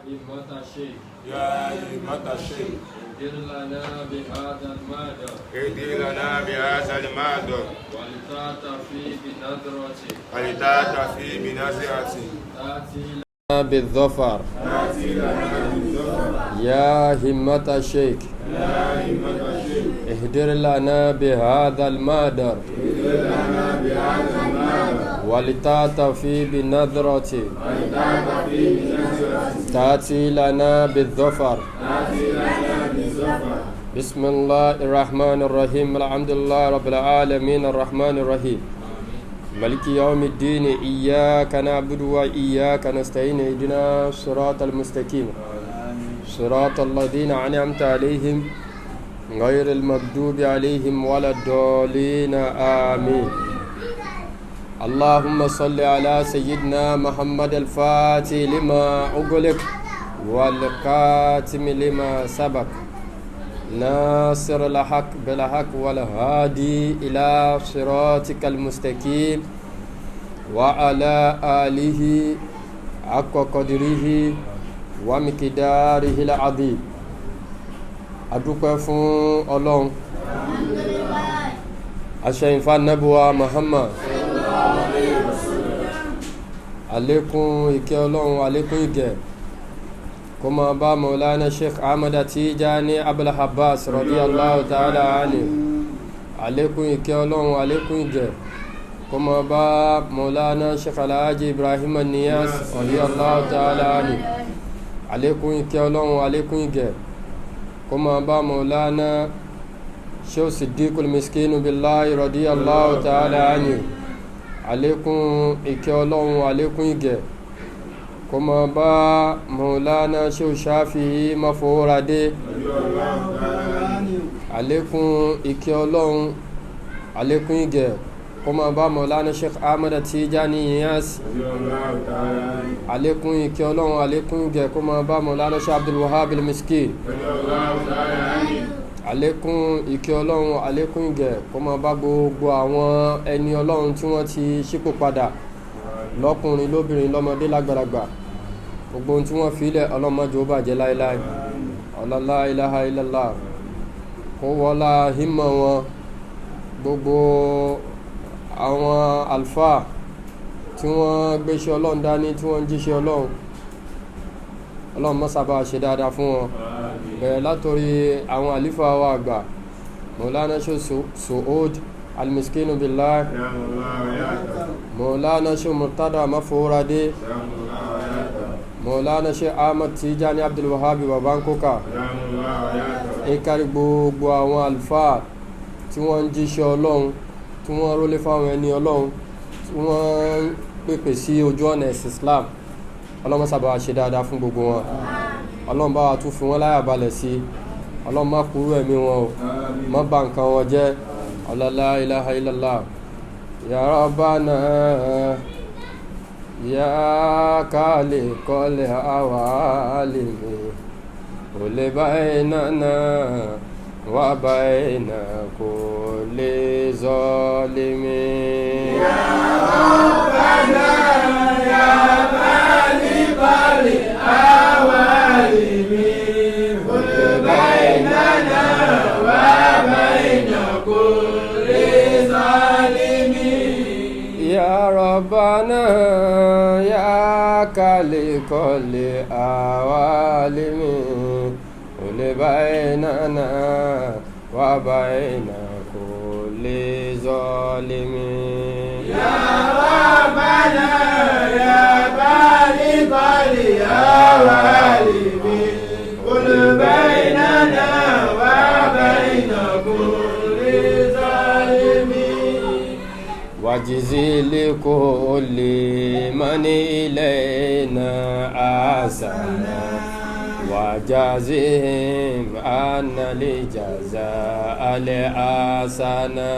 همة الشيخ يا همة الشيخ اهدر لنا بهذا المادر اهدي لنا بهذا المادر ولتعطفي بنظرتي ولتعطفي بنظرة تأتي لنا بالظفر يا همة الشيخ اهدر لنا بهذا المادر ولتعطفي بنظرتي تأتي لنا بالظفر بسم الله الرحمن الرحيم الحمد لله رب العالمين الرحمن الرحيم مالك يوم الدين إياك نعبد وإياك نستعين اهدنا الصراط المستقيم صراط الذين أنعمت عليهم غير المغضوب عليهم ولا الضالين آمين اللهم صل على سيدنا محمد الفاتح لما أغلق والكاتم لما سبق ناصر الحق بالحق والهادي إلى صراطك المستقيم وعلى آله حق قدره ومقداره العظيم adúpẹ́ fún Ọlọ́run aṣẹ́yìnfà nẹ́bùwà Muhammad alékún ìkẹ́ Ọlọ́run alékún ìgẹ̀ kó máa bá Maulana Sheikh Ahmad Tijani Abul Abbas radiyallahu ta'ala anhu alékún ìkẹ́ Ọlọ́run alékún ìgẹ̀ kó máa bá Maulana Sheikh Alhaji Ibrahim Niyas radiyallahu ta'ala anhu alékún ìkẹ́ Ọlọ́run alékún ìgẹ̀ kó máa bá Maulana Sheikh Siddiqul Miskinu Billahi radiyallahu ta'ala anhu alékún ìkẹ́ Ọlọ́run alékún ìgẹ̀ kó máa bá Maulana Sheikh Shafi'i Mafowórádé alékún ìkẹ́ Ọlọ́run alékún ìgẹ̀ kó máa bá Maulana Sheikh Ahmad Tijani Niyas alékún ìkẹ́ Ọlọ́run alékún ìgẹ̀ kó máa bá Maulana Sheikh Abdul Wahhab al-Miskin alékún ìkẹ́ Ọlọ́run alékún ìgẹ̀ kó máa bá gbogbo àwọn ẹni Ọlọ́run tí wọ́n ti ṣípò padà lọ́kùnrin lóbìnrin lọ́mọdé lágbàlagbà gbogbo ohun tí wọ́n fi ilẹ̀ ọlọ́mọdé ó bàjẹ́ láíláí ọlọ́lá ilaha illallah kó wọlá hímọ̀ wọn gbogbo àwọn alfa tí wọ́n gbéṣẹ́ Ọlọ́run dání tí wọ́n ń jíṣẹ́ Ọlọ́run mọ́sàbá ṣe dáadáa fún wọn bẹ̀rẹ̀ látorí àwọn àlífà wa àgbà Maulana Sheikh Su'ud al-Miskinu Billah Maulana Sheikh Murtada Mafowórádé Maulana Sheikh Ahmad Tijani Abdul Wahhab Babankoka ìkárí gbogbo àwọn alfa tí wọ́n ń jíṣẹ́ Ọlọ́run tí wọ́n rólé fáwọn ẹni Ọlọ́run tí wọ́n ń pèpè sí ojú ọ̀nà ẹ̀sìn Islam Ọlọ́run sábà ṣe dáadáa fún gbogbo wọn Ọlọ́run bá wa tún fi wọ́n láyà balẹ̀ sí Ọlọ́run má kúrú ẹ̀mí wọn o má bà nǹkan wọn jẹ́ la ilaha illallah ya Rabbana ya khaliqal awalimi qul bainana wa baina kulli zalimin ya Rabbana ya khaliqal awalimi qul bainana wa baina kulli zalimin ya Rabbana ya khaliqal awalimi qul bainana wa baina kulli zalimin ya Rabbana ya khaliqal awalimi qul bainana wa baina kulli zalimin wajzil kulli man ilayna ahsana وجازهم أن لجزاء الحسنة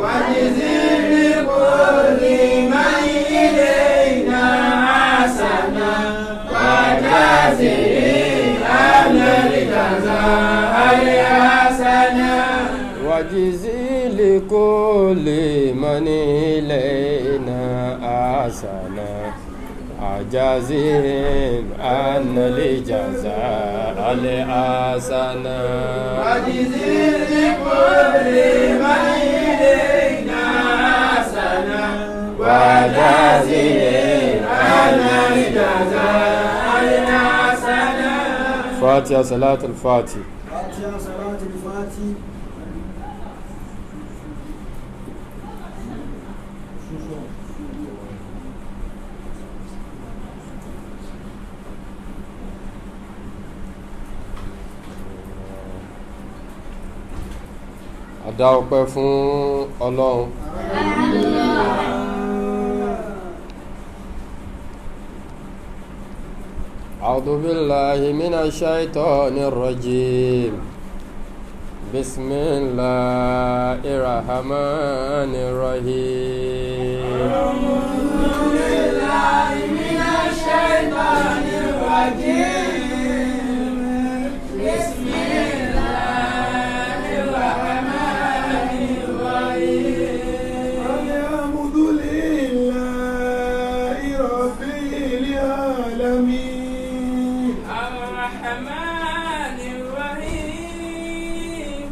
وجزل كل من إلينا حسنا وجازهم أن لجزاء الحسنة وجزل كل من إلينا حسنا وجازهم أن الجزاء الحسنة وجزي لكل من إلينا حسنا وجازهم أن الجزاء الحسنة. فاتحة صلاة الفاتحة. فاتحة صلاة الفاتحة. Adá ọpẹ́ fún Ọlọ́run. أعوذ بالله من الشيطان الرجيم. بسم الله الرحمن الرحيم. أعوذ بالله من الشيطان الرجيم. بسم الله الرحمن الرحيم. الحمد لله رب العالمين. الرحمن الرحيم.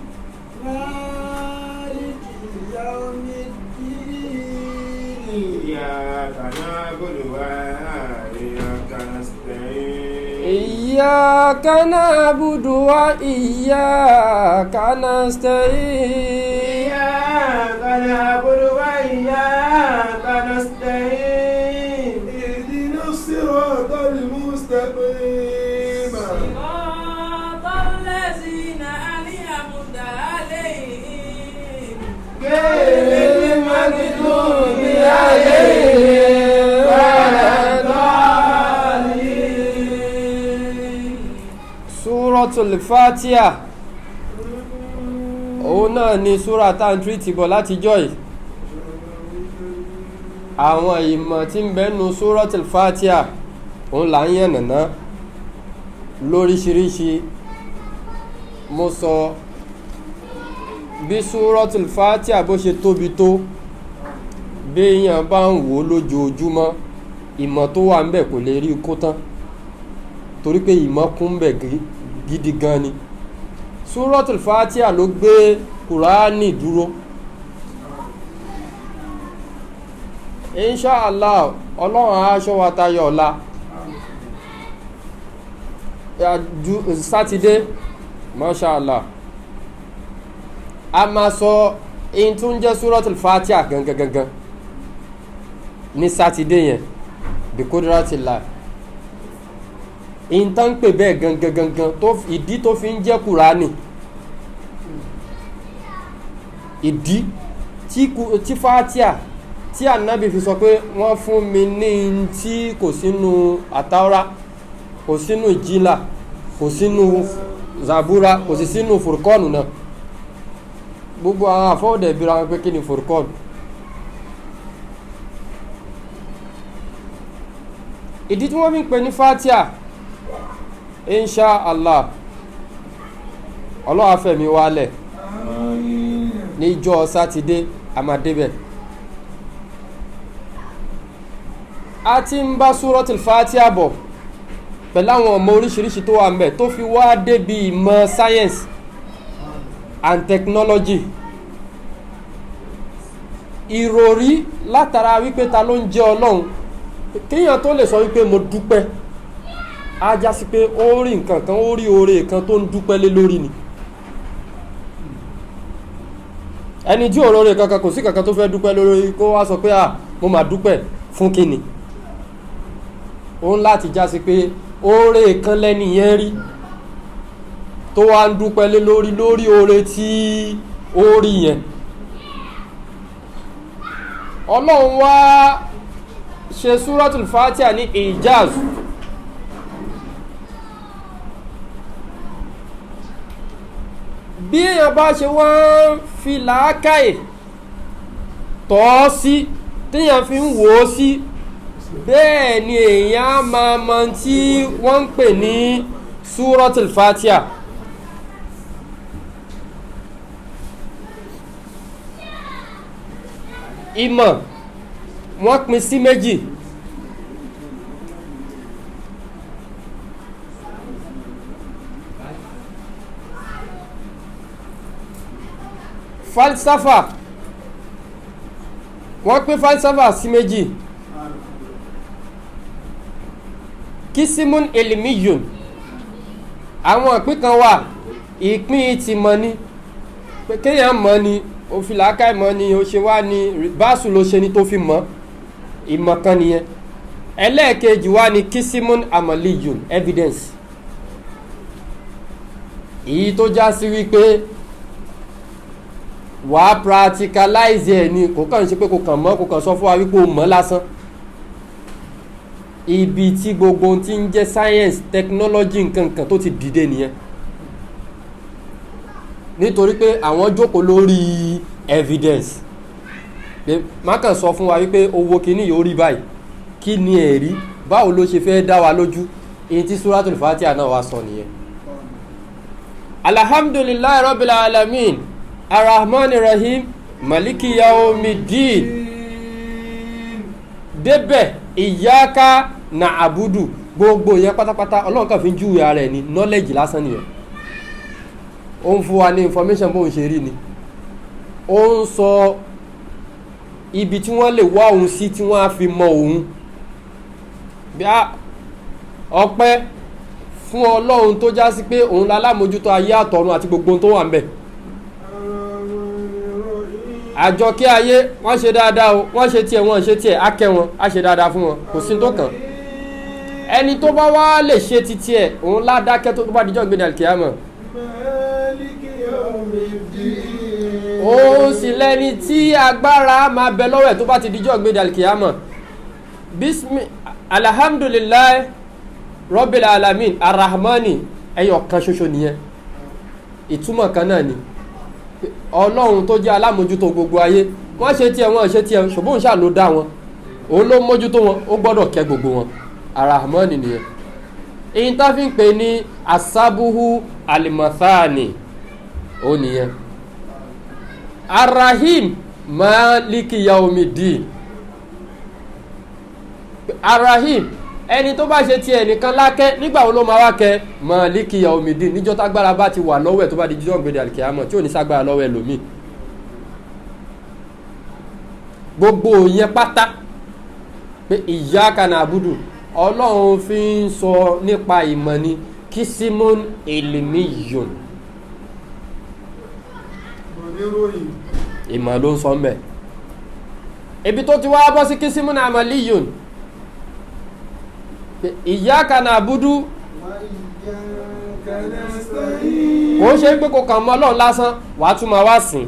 مالك يوم الدين. إياك نعبد وإياك نستعين. إياك نعبد وإياك نستعين. إياك نعبد وإياك نستعين. اهدنا الصراط المستقيم. صراط الذين أنعمت عليهم غير المغضوب عليهم ولا الضالين. Suratul Fatiha òun náà ni súra tá ń tírítì bọ̀ látijọ́ yìí. Àwọn ìmọ̀ tí ń bẹ́nu Suratul Fatiha òun là ń yànnàná lóríṣiríṣi. Mo sọ bí Suratul Fatiha bó ṣe tóbi tó, bí èèyàn bá ń wò lójoojúmọ́, ìmọ̀ tó wà ń bẹ̀ kò lè rí kó tán, torí pé ìmọ̀ kún ń bẹ̀ gidi gan ni. Suratul Fatiha ló gbé Kùránì dúró. Inshallah Ọlọ́run aṣọ wa tayọ ọ̀la sátidé, mashallah, a máa sọ in tó ń jẹ́ Suratul Fatiha gangan ní sátidé yẹn bí kudratillah. In tán pè bẹ́ẹ̀ gangan tó ìdí tó fi ń jẹ́ Kùránì, ìdí tí Fatiha tí Ànábì fi sọ pé wọ́n fún mi ní tí kò sínú Àtáórà, kò sínú Ìnjílà, kò sínú Zabura, kò sí sínú Furqanu náà. Gbogbo àwọn àfọ́ọ̀dẹ̀ ìbíra wọn pé kí ni Furqanu. Ìdí tí wọ́n fi ń pè ní Fatiha, insha Allah ọlọ́wà fẹ̀mí wálẹ̀ níjọ́ sátidé àmàdébẹ̀. A ti ń bá Suratul Fatiha bọ̀ pẹ̀lú àwọn ọmọ oríṣiríṣi tó wà ńbẹ̀ tó fi wá débi ìmọ̀ science and technology. Ìròrí látara wípé ta ló ń jẹ́ Ọlọ́run, kíyàn tó lè sọ wípé mo dúpẹ́, á já sí pé ó rí nǹkan kan, ó rí oore kan tó ń dúpẹ́ lé lórí ni. Ẹni tí òróore kankan kò sí kankan tó fẹ́ dúpẹ́ lórí, kó wá sọ pé mo máa dúpẹ́ fún kíni. Ó ń láti já sí pé oore kan lẹ́ni yẹn rí tó wá ń dúpẹ́ lé lórí oore tí ó rí yẹn. Ọlọ́run wá ṣe Suratul Fatiha ní ijaz. Bí èèyàn bá ṣe wọ́n fi làákàyè tọ́ sí, téèyàn fi ń wò ó sí, bẹ́ẹ̀ ni èèyàn máa mọ̀ tí wọ́n ń pè ní Suratul Fatiha. Ìmọ̀ wọ́n pín sí méjì. falsafa wọ́n pín falsafa sí méjì kisimun ilmiyun àwọn ìpín kan wà ìpín ti mọ̀ ní pé kéèyàn mọ̀ ní òfin làákàí mọ̀ ní ó ṣe wá ní báṣù ló ṣe ní tó fi mọ̀ ìmọ̀ kan nìyẹn ẹlẹ́ẹ̀kejì wá ní kisimun amaliyun evidence èyí tó já sí wípé wàá practicalize ẹ̀ ni kò kàn ṣe pé kò kàn mọ̀ kò kàn sọ fún wa wípé o mọ̀ lásán ibi tí gbogbo ohun tí ń jẹ́ science technology nkankan tó ti dìde nìyẹn nítorí pé àwọn jókòó lórí evidence pé má kàn sọ fún wa wípé owó kìíní yóò rí báyìí kí ni ẹ̀rí báwo ló ṣe fẹ́ dá wa lójú èyí tí suratul Fatiha náà wá sọ nìyẹn alhamdulillahi rabbil alamin arrahmanir rahim maliki yawmiddin débẹ̀ ìyáká na àbúdù gbogbo yẹn pátápátá ọlọ́run kan fi ń júwe ara ẹ̀ ní knowledge lásán nìyẹn ó ń fún wa ní information bóun ṣe rí ni ó ń sọ ibi tí wọ́n lè wá òun sí tí wọ́n á fi mọ òun bí a ọpẹ́ fún ọlọ́run tó já sí pé òun lálámójútó ayé àtọ̀run àti gbogbo tó wà ń bẹ̀ àjọkẹ́ ayé wọ́n ṣe dáadáa o wọ́n ṣe tiẹ̀ wọ́n ṣe tiẹ̀ á kẹ́ wọn á ṣe dáadáa fún wọn kò sí tó kàn ẹni tó bá wá lè ṣe ti tiẹ̀ òun ládákẹ́ tó bá dijọ́ gbé dàlkìyàmọ̀ òun sì lẹ́ni tí agbára máa bẹ lọ́wọ́ ẹ̀ tó bá ti dijọ́ gbé dàlkìyàmọ̀ alhamdulillahi rabbil alamin arrahmani ẹyọ kan ṣoṣo nìyẹn ìtumọ̀ kan náà ni ọlọ́run tó jẹ́ alámójútó gbogbo ayé wọ́n ṣe tiẹ̀ wọ́n ṣe tiẹ̀ ṣùgbọ́n ṣáà ló dá wọn òun ló mójútó wọn ó gbọ́dọ̀ kẹ́ gbogbo wọn arahmani nìyẹn èyí tá fi ń pè ní asabuhu alimathani ó nìyẹn arahim maliki yaumidin arahim ẹni tó bá ṣe tiẹ̀ nìkan lákẹ́ nígbà wo ló máa wá kẹ́ maliki yaumidin níjọ́ tágbára bá ti wà lọ́wọ́ ẹ̀ tó bá di jíjọ́ gbèdé àlìkìyàmọ̀ tí ò ní ságbára lọ́wọ́ ẹ̀ lómi gbogbo yẹn pátá pé iyyaka na'budu ọlọ́run fi ń sọ nípa ìmọ̀ ni kisimun ilmiyun ìmọ̀ ló ń sọ mẹ́ ibi tó ti wá bọ́ sí kisimun amaliyun iyyaka na'budu kò ṣe pé kò kàn mọ́ ọlọ́run lásán wàá tún máa wá sìn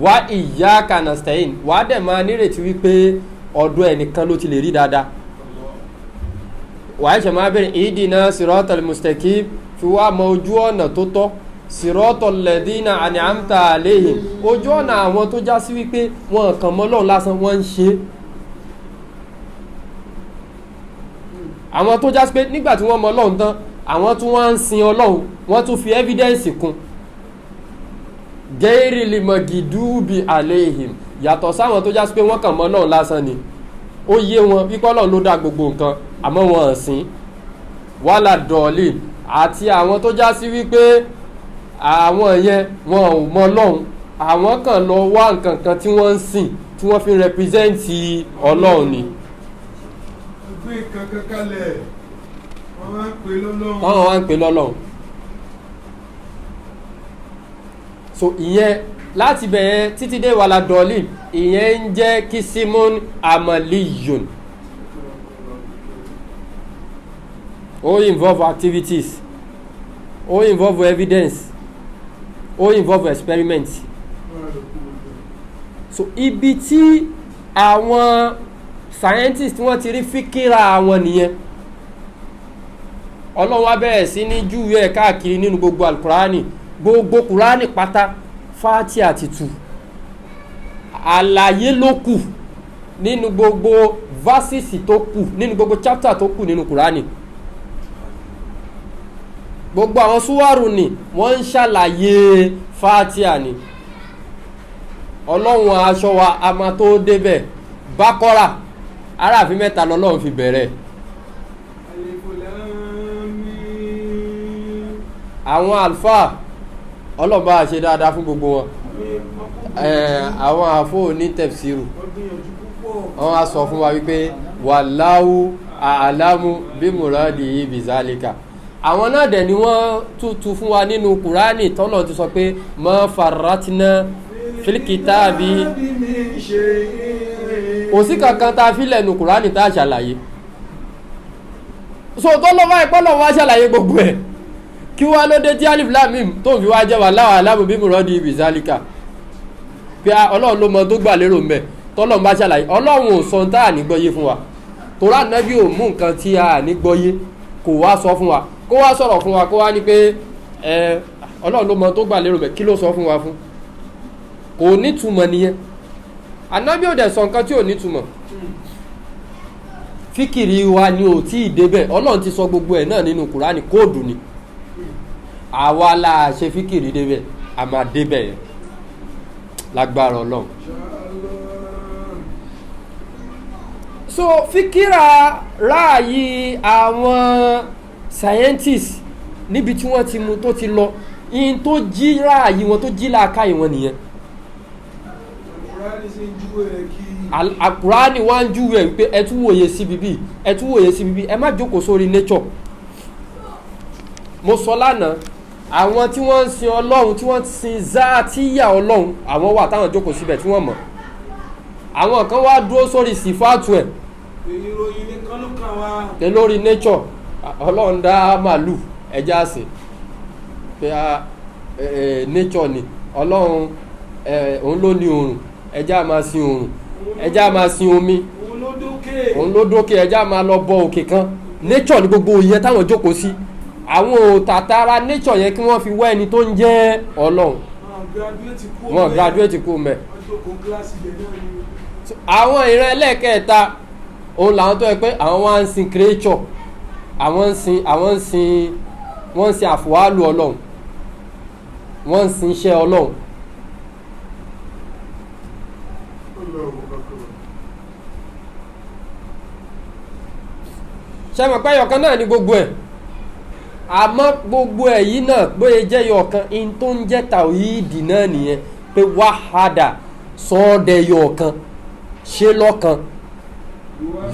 wá iyyaka nasta'in wàá dẹ̀ máa nírètí wípé ọ̀dọ̀ ẹnìkan ló ti lè rí dáadáa wàá ṣe máa bẹ̀rẹ̀ ihdina siratal mustaqim fi wá mọ ojú ọ̀nà tó tọ́ siratal ladina an'amta alayhim ojú ọ̀nà àwọn tó já sí wípé wọn kàn mọ́ ọlọ́run lásán wọ́n ń ṣe àwọn tó já sí pé nígbà tí wọ́n mọ ọlọ́run tán àwọn tún wọ́n ń sin ọlọ́run wọ́n tún fi evidence kún gẹ́rì lìmọ̀gìdúbì alayhim yàtọ̀ sáwọn tó já sí pé wọ́n kàn mọ́ ọlọ́run lásán ni ó yé wọn wípé ọlọ́run ló dá gbogbo nǹkan àmọ́ wọn ò sìn wàhálà dọ̀ọ̀lì àti àwọn tó já sí wípé àwọn yẹn wọn ò mọ ọlọ́run àwọn kan lọ wá nǹkan kan tí wọ́n ń sìn tí wọ́n fi rẹpírẹ́sẹ̀ntì ọlọ́run ni. gbé kankan kalẹ̀ wọ́n wá ń pè lọ́lọ́run. wọ́n wá ń pè lọ́lọ́run. so ìyẹn láti bẹ̀rẹ̀ títí dé wàhálà dọ̀ọ̀lì ìyẹn ń jẹ́ kisimun amaliyun. ó involve activities ó involve evidence ó involve experiment so ibi tí àwọn scientists wọ́n ti rí fíkìrà àwọn nìyẹn ọlọ́run wá bẹ̀rẹ̀ sí ní júwe ẹ̀ káàkiri nínú gbogbo alukurani gbogbo kurani pátá fati àti tu àlàyé ló kù nínú gbogbo verses tó kù nínú gbogbo chapter tó kù nínú kurani gbogbo àwọn súwárù ni wọ́n ń ṣàlàyé fàtíà ni ọlọ́run aṣọ wa a máa tó débẹ̀ bákọ́rà aráàfin mẹ́ta lọ́lọ́run fi bẹ̀rẹ̀ àwọn àlùfáà ọlọ́ba ṣe dáadáa fún gbogbo wọn àwọn àfóò ní tẹ̀fsíìrù wọ́n gbìyànjú púpọ̀. wọ́n á sọ fún wa wípé wàláwù àlámù bí mùràdì yìí bìzálíkà àwọn náà dẹ̀ ni wọ́n tútù fún wa nínú kùránì tọ́lọ̀ ti sọ pé mọ́ faratina filikitaabi kò sí kankan tá a fi lẹ́nu kùránì tá a ṣàlàyé so tọ́lọ́ báyìí pọ́lọ́ wá ṣàlàyé gbogbo ẹ̀ kí wá ló dé tí alif lam mim tó ń fi wá jẹ́ wàláwù àlámù bí mùràdì yìí bìzálíkà pé ọlọ́run ló mọ tó gbà lérò mẹ́ tọ́lọ́run bá ṣàlàyé ọlọ́run ò sọ tá à ní gbọ́yé fún wa torá nábì ò mú nǹkan tí a ní gbọ́yé kò wá sọ fún wa kó wá sọ̀rọ̀ fún wa kó wá ní pé ọlọ́run ló mọ tó gbà lérò mẹ́ kí ló sọ fún wa fún kò nítumọ̀ nìyẹn ànábì ò dẹ̀ sọ nǹkan tí ò nítumọ̀ fíkìrì wa ni ò tí ì débẹ̀ ọlọ́run ti sọ gbogbo ẹ̀ náà nínú kùránì kóòdù ni àwa la ṣe fíkìrì débẹ̀ a máa débẹ̀ yẹn lágbára ọlọ́run so fíkìrà ráàyè àwọn scientists níbi tí wọ́n ti mú tó ti lọ in tó jí ráàyè wọn tó jí làákàyè wọn nìyẹn àkùránì wá ń júwe ẹ̀ wípé ẹ tún wòye sí bíbí ẹ tún wòye sí bíbí ẹ má jókòó sórí nature mo sọ lánàá àwọn tí wọ́n ń sin ọlọ́run tí wọ́n sin záàtíyà ọlọ́run àwọn wà táwọn jókòó síbẹ̀ tí wọ́n mọ̀ àwọn kan wá dúró sórí sífàtù ẹ̀ ìròyìn nìkan ló kàn wá. pé lórí nature ọlọ́run dá màálù ẹja sí pé nature ni ọlọ́run òun ló ní oòrùn ẹja máa sin oòrùn ẹja máa sin omi òun ló dókè ẹja máa lọ bọ òkè kan nature ni gbogbo ìyẹn táwọn jókòó sí àwọn òtàtàrà nature yẹn kí wọ́n fi wá ẹni tó ń jẹ́ ọlọ́run wọ́n graduate kú mẹ́ àwọn ìran ẹlẹ́ẹ̀kẹta òun làwọn tó yẹ pé àwọn wá ń sin creature wọ́n ń sin àfọwálù ọlọ́run wọ́n ń sin iṣẹ́ ọlọ́run ṣẹ́mọ̀ pé yọ̀kan náà ní gbogbo ẹ̀ àmọ́ gbogbo ẹ̀ yìí náà bóyá jẹ́ yọ̀kan in tó ń jẹ́ tàwíìdì náà nìyẹn pé wàhádà sọ́ọ́dẹ̀ yọ̀kan ṣe lọ́kan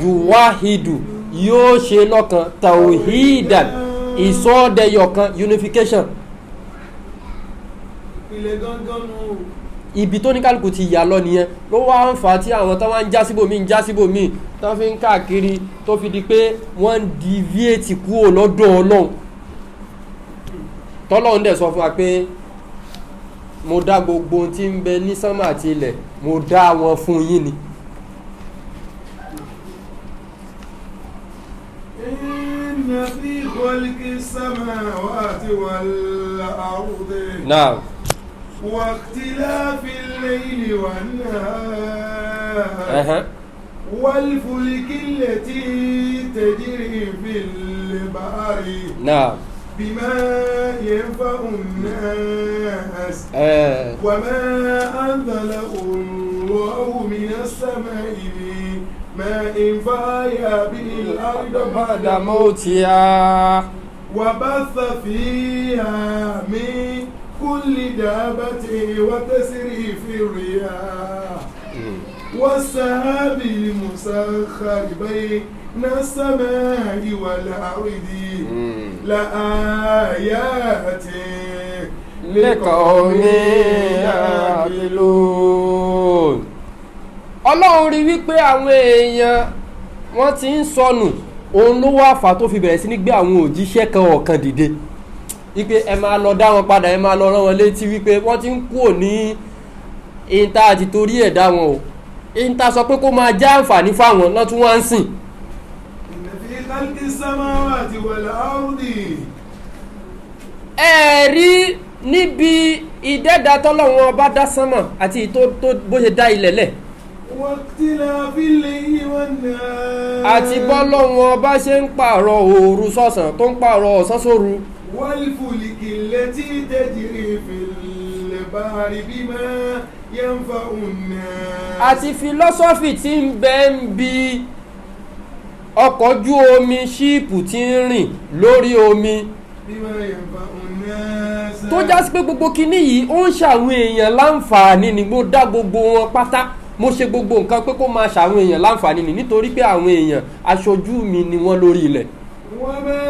yuwahidu yóò ṣe lọ́kan tàwíìdàn ìsọ́ọ́dẹ̀ yọ̀kan unification ilẹ̀ gangan nù. ibi tó ní kálukú ti yà lọ nìyẹn ló wá ń fà tí àwọn tó wá ń já síbòmí tó fi ń káàkiri tó fi di pé wọ́n ń deviate kúrò lọ́dọ̀ ọlọ́run tọ́lọ́run dẹ̀ sọ fún wa pé mo dá gbogbo tí ń bẹ ní sánmà àti ilẹ̀ mo dá wọn fún yín ni. inna fi khalqi samawati wal ardi. Naam. واختلاف الليل والنهار والفلك التي تجري في البحر نعم بما ينفع الناس وما أنزل الله من السماء ماء فأحيا به الأرض بعد موتها وبث فيها من كل دابة وتسريف الرياح والسحاب المسخر بين السماء والأرض لآيات لقوم يعقلون. Ọlọ́run rí wípé àwọn èèyàn wọ́n ti ń sọnù òun ló wá fà tó fi bẹ̀rẹ̀ sí ní gbé àwọn òjíṣẹ́ kan ọ̀kan dìde wípé ẹ máa lọ dá wọn padà ẹ máa lọ rán wọn létí wípé wọ́n ti ń kúrò ní ìta àti torí ẹ̀dá wọn o ìta sọ pé kó máa já àǹfààní fáwọn lọ́tún wá ń sìn. في خلق السماوات والأرض. ẹ̀rí níbi ìdẹ́dà tọ́lọ́run ọba dá sánmà àti ìtò tó bó ṣe dá ilẹ̀ lẹ̀. واختلاف الليل والنهار. àti bọ́lọ́run ọba ṣe ń pààrọ̀ òru sọ̀sán tó ń pààrọ̀ ọ̀sán sóru. والفلك التي تجري في البحر بما ينفع الناس. àti fìlọ́sọ́fì tí ń bẹ ń bi ọkọ̀ ojú omi ṣíìpù tí ń rìn lórí omi. بما ينفع الناس. tó já sí pé gbogbo kinní yìí ó ń ṣàwọn èèyàn láǹfààní ni mo dá gbogbo wọn pátá mo ṣe gbogbo nǹkan pé kó máa ṣàwọn èèyàn láǹfààní ni nítorí pé àwọn èèyàn aṣojú mi ni wọ́n lórí ilẹ̀. وما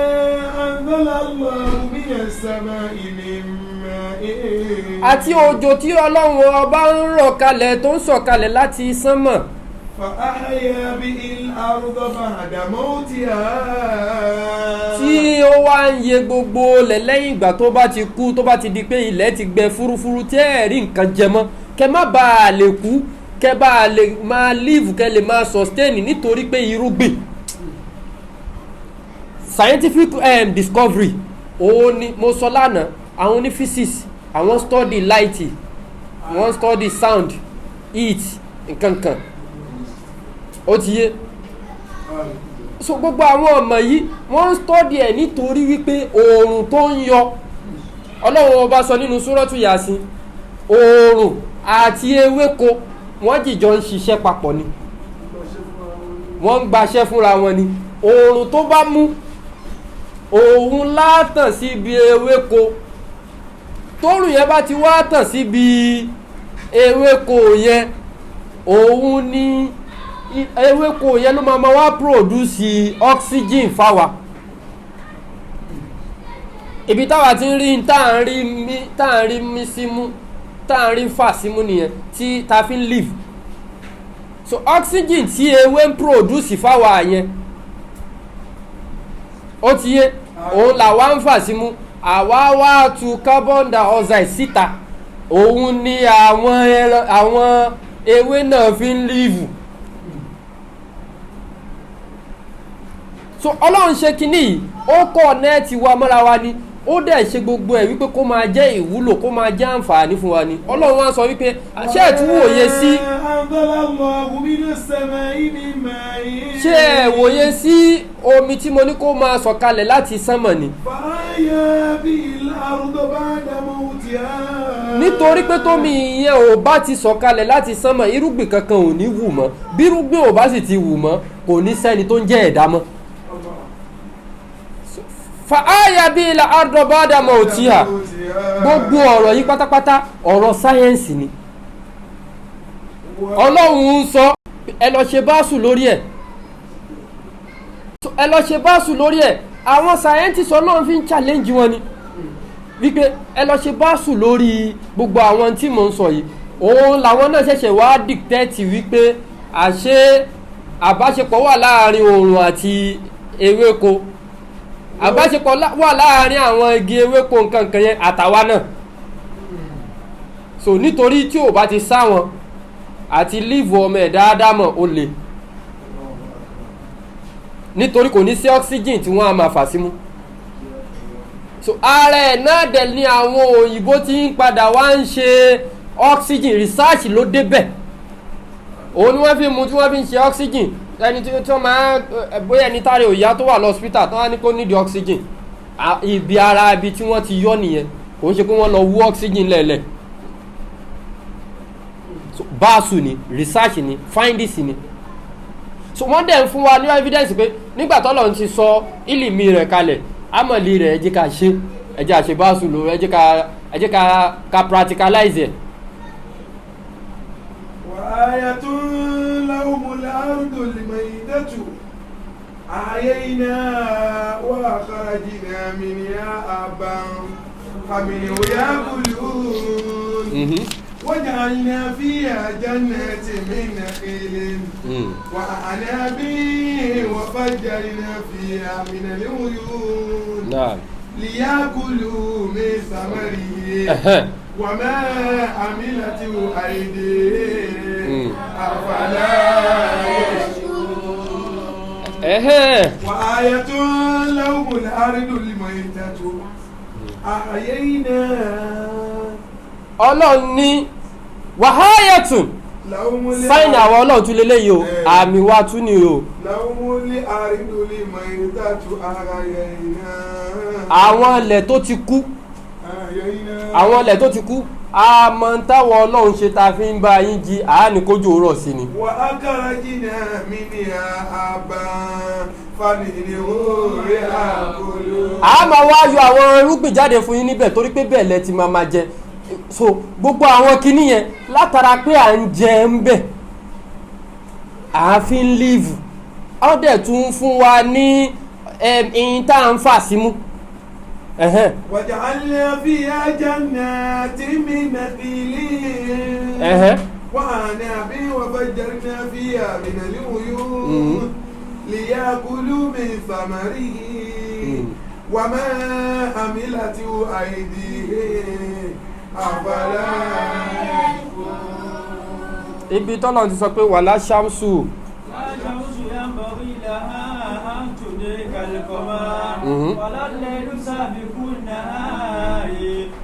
أنزل الله من السماء من ماء àti òjò tí ọlọ́run ọba ń rọ̀ kalẹ̀ tó ń sọ̀kalẹ̀ láti sánmọ̀. فأحيا به الأرض بعد موتها. tí ó wá ń yẹ gbogbo lẹ̀ lẹ́yìn ìgbà tó bá ti kú tó bá ti di pé ilẹ̀ ti gbẹ fúrúfúrú tẹ́ ẹ̀ rí nǹkan jẹ mọ́ kẹ́ má bàa lè kú kẹ́ bá a lè máa live kẹ́ lè máa sustain nítorí pé irúgbìn. Scientific discovery òun ni mo sọ lánàá àwọn ní physics àwọn study light wọ́n study sound heat nkankan ó ti yé so gbogbo àwọn ọmọ yìí wọ́n study ẹ̀ nítorí wípé oòrùn tó ń yọ ọlọ́run ọba sọ nínú súrọ́tù Yásìn oòrùn àti ewéko wọ́n jìjọ ń ṣiṣẹ́ papọ̀ ni wọ́n ń gbaṣẹ́ fúnra wọn ni oòrùn tó bá mú òun látàn síbi ewéko tóòrùn yẹn bá ti wá tàn síbi ewéko yẹn òun ni ewéko yẹn ló máa wá produce oxygen fáwa ibi táwa ti ń rí tá à ń rí mí símú tá à ń rí fà símú nìyẹn tí ta fi ń live so oxygen tí ewé ń produce fáwa yẹn ó ti yé òun làwa ń fà símú àwa wá tu carbon dioxide síta òun ni àwọn ewé náà fi ń live so ọlọ́run ṣe kinní yìí ó kọ́ nẹ́ẹ̀tì wa mọ́ra wa ni ó dẹ̀ ṣe gbogbo ẹ̀ wípé kó máa jẹ́ ìwúlò kó máa jẹ́ àǹfààní fún wa ni ọlọ́run wá sọ wípé ṣé ẹ̀ tún wòye sí ṣé ẹ̀ wòye sí omi tí mo ní kó máa sọ̀kalẹ̀ láti sánmọ̀ ni nítorí pé tómi ìyẹn ò bá ti sọ̀kalẹ̀ láti sánmọ̀ irúgbìn kankan ò ní wù mọ́ bí irúgbìn ò bá sì ti wù mọ́ kò ní sẹ́ni tó ń jẹ́ ẹ̀dá mọ́ fa'aya bí ilẹ̀ ardọ̀bádà mọ̀ tí ha gbogbo ọ̀rọ̀ yí pátápátá ọ̀rọ̀ sáyẹ́nsì ni ọlọ́run ń sọ ẹ lọ ṣe báṣù lórí ẹ̀ àwọn sáyẹ́ntìsì ọlọ́run fi ń challenge wọn ni wípé ẹ lọ ṣe báṣù lórí gbogbo àwọn tí mò ń sọ yìí òun làwọn náà ṣẹ̀ṣẹ̀ wá dictate wípé àṣé àbáṣepọ̀ wà láàrin oòrùn àti ewéko àbáṣepọ̀ wà láàrin àwọn igi ewéko nǹkankan yẹn àtàwa náà so nítorí tí ò bá ti sáwọn àti líìfù ọmọ ẹ̀ dáadáa mọ̀ ó le nítorí kò ní sí oxygen tí wọ́n á máa fà símú so ara ẹ̀ náà dẹ̀ ni àwọn òyìnbó ti ń padà wá ń ṣe oxygen research ló débẹ̀ òun ni wọ́n fi mú tí wọ́n fi ń ṣe oxygen ẹni tí wọ́n máa bóyá ẹni táre òyà tó wà lọ́spítà tó wá ní kó nídi oxygen ibi ara ibi tí wọ́n ti yọ nìyẹn kò ń ṣe pé wọ́n lọ wú oxygen lẹ́lẹ̀ so báàsù ni research ni findings ni so wọ́n dẹ̀ ń fún wa ní evidence pé nígbà tọ́lọ̀ ti sọ ìlìmí rẹ̀ kalẹ̀ amọ̀lì rẹ̀ ẹ jẹ́ ká ṣe ẹ jẹ́ àṣẹ báàsù lò ẹ jẹ́ ká practicalize ẹ̀. لهم الأرض الميتة أحييناها وأخرجنا منها حبا فمنه يأكلون وجعلنا فيها جنات من نخيل وأعناب وفجرنا فيها من العيون ليأكلوا من ثمره وما عملته أيديهم أفلا يشكرون وآية لهم الأرض الميتة أحييناها ọlọ́run ní wàháyẹ̀tùn sáìnì àwọn ọlọ́run tún lélẹ́yìí o àmì wa tún ni o àwọn ilẹ̀ tó ti kú àwọn ilẹ̀ tó ti kú àmọ́ táwọn ọlọ́run ṣe ta fi ń bá yín jí àánì kójú rọ̀ sí ni. wà á kára jìnnà mí ní àbá فمنه يأكلون. a máa wá yọ àwọn irúgbìn jáde fún yín níbẹ̀ torí pé bẹ́ẹ̀ lẹ ti máa jẹ so gbogbo àwọn kinní yẹn látara pé à ń jẹ ń bẹ̀ à fi ń líìvù ó dẹ̀ tún fún wa ní ẹ̀yìn tá à ń fà símú. وجعلنا فيها جنات من نخيل وأعناب وفجرنا فيها من العيون ليأكلوا من ثمره وما عملته أيديهم أفلا يشكرون. ibi tọ́lọ̀ ti sọ pé wàlá ṣàmsù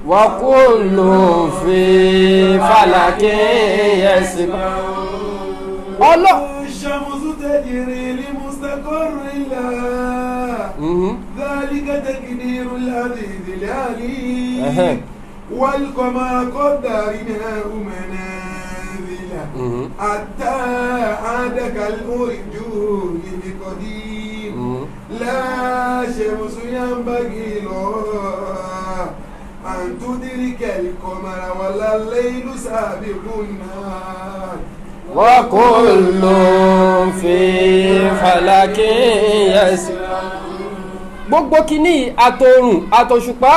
wa kullu fi falakin yasbahun. الشمس تجري لمستقر لها ذلك تقدير العزيز العليم والقمر قدرناه منازل حتى عاد كالأرجون القديم لا شمس ينبغي لها أن تدرك القمر ولا الليل سابق النهار wa kullu fi falakin yasbahun. gbogbo kìíní àtòrùn àtòṣùpá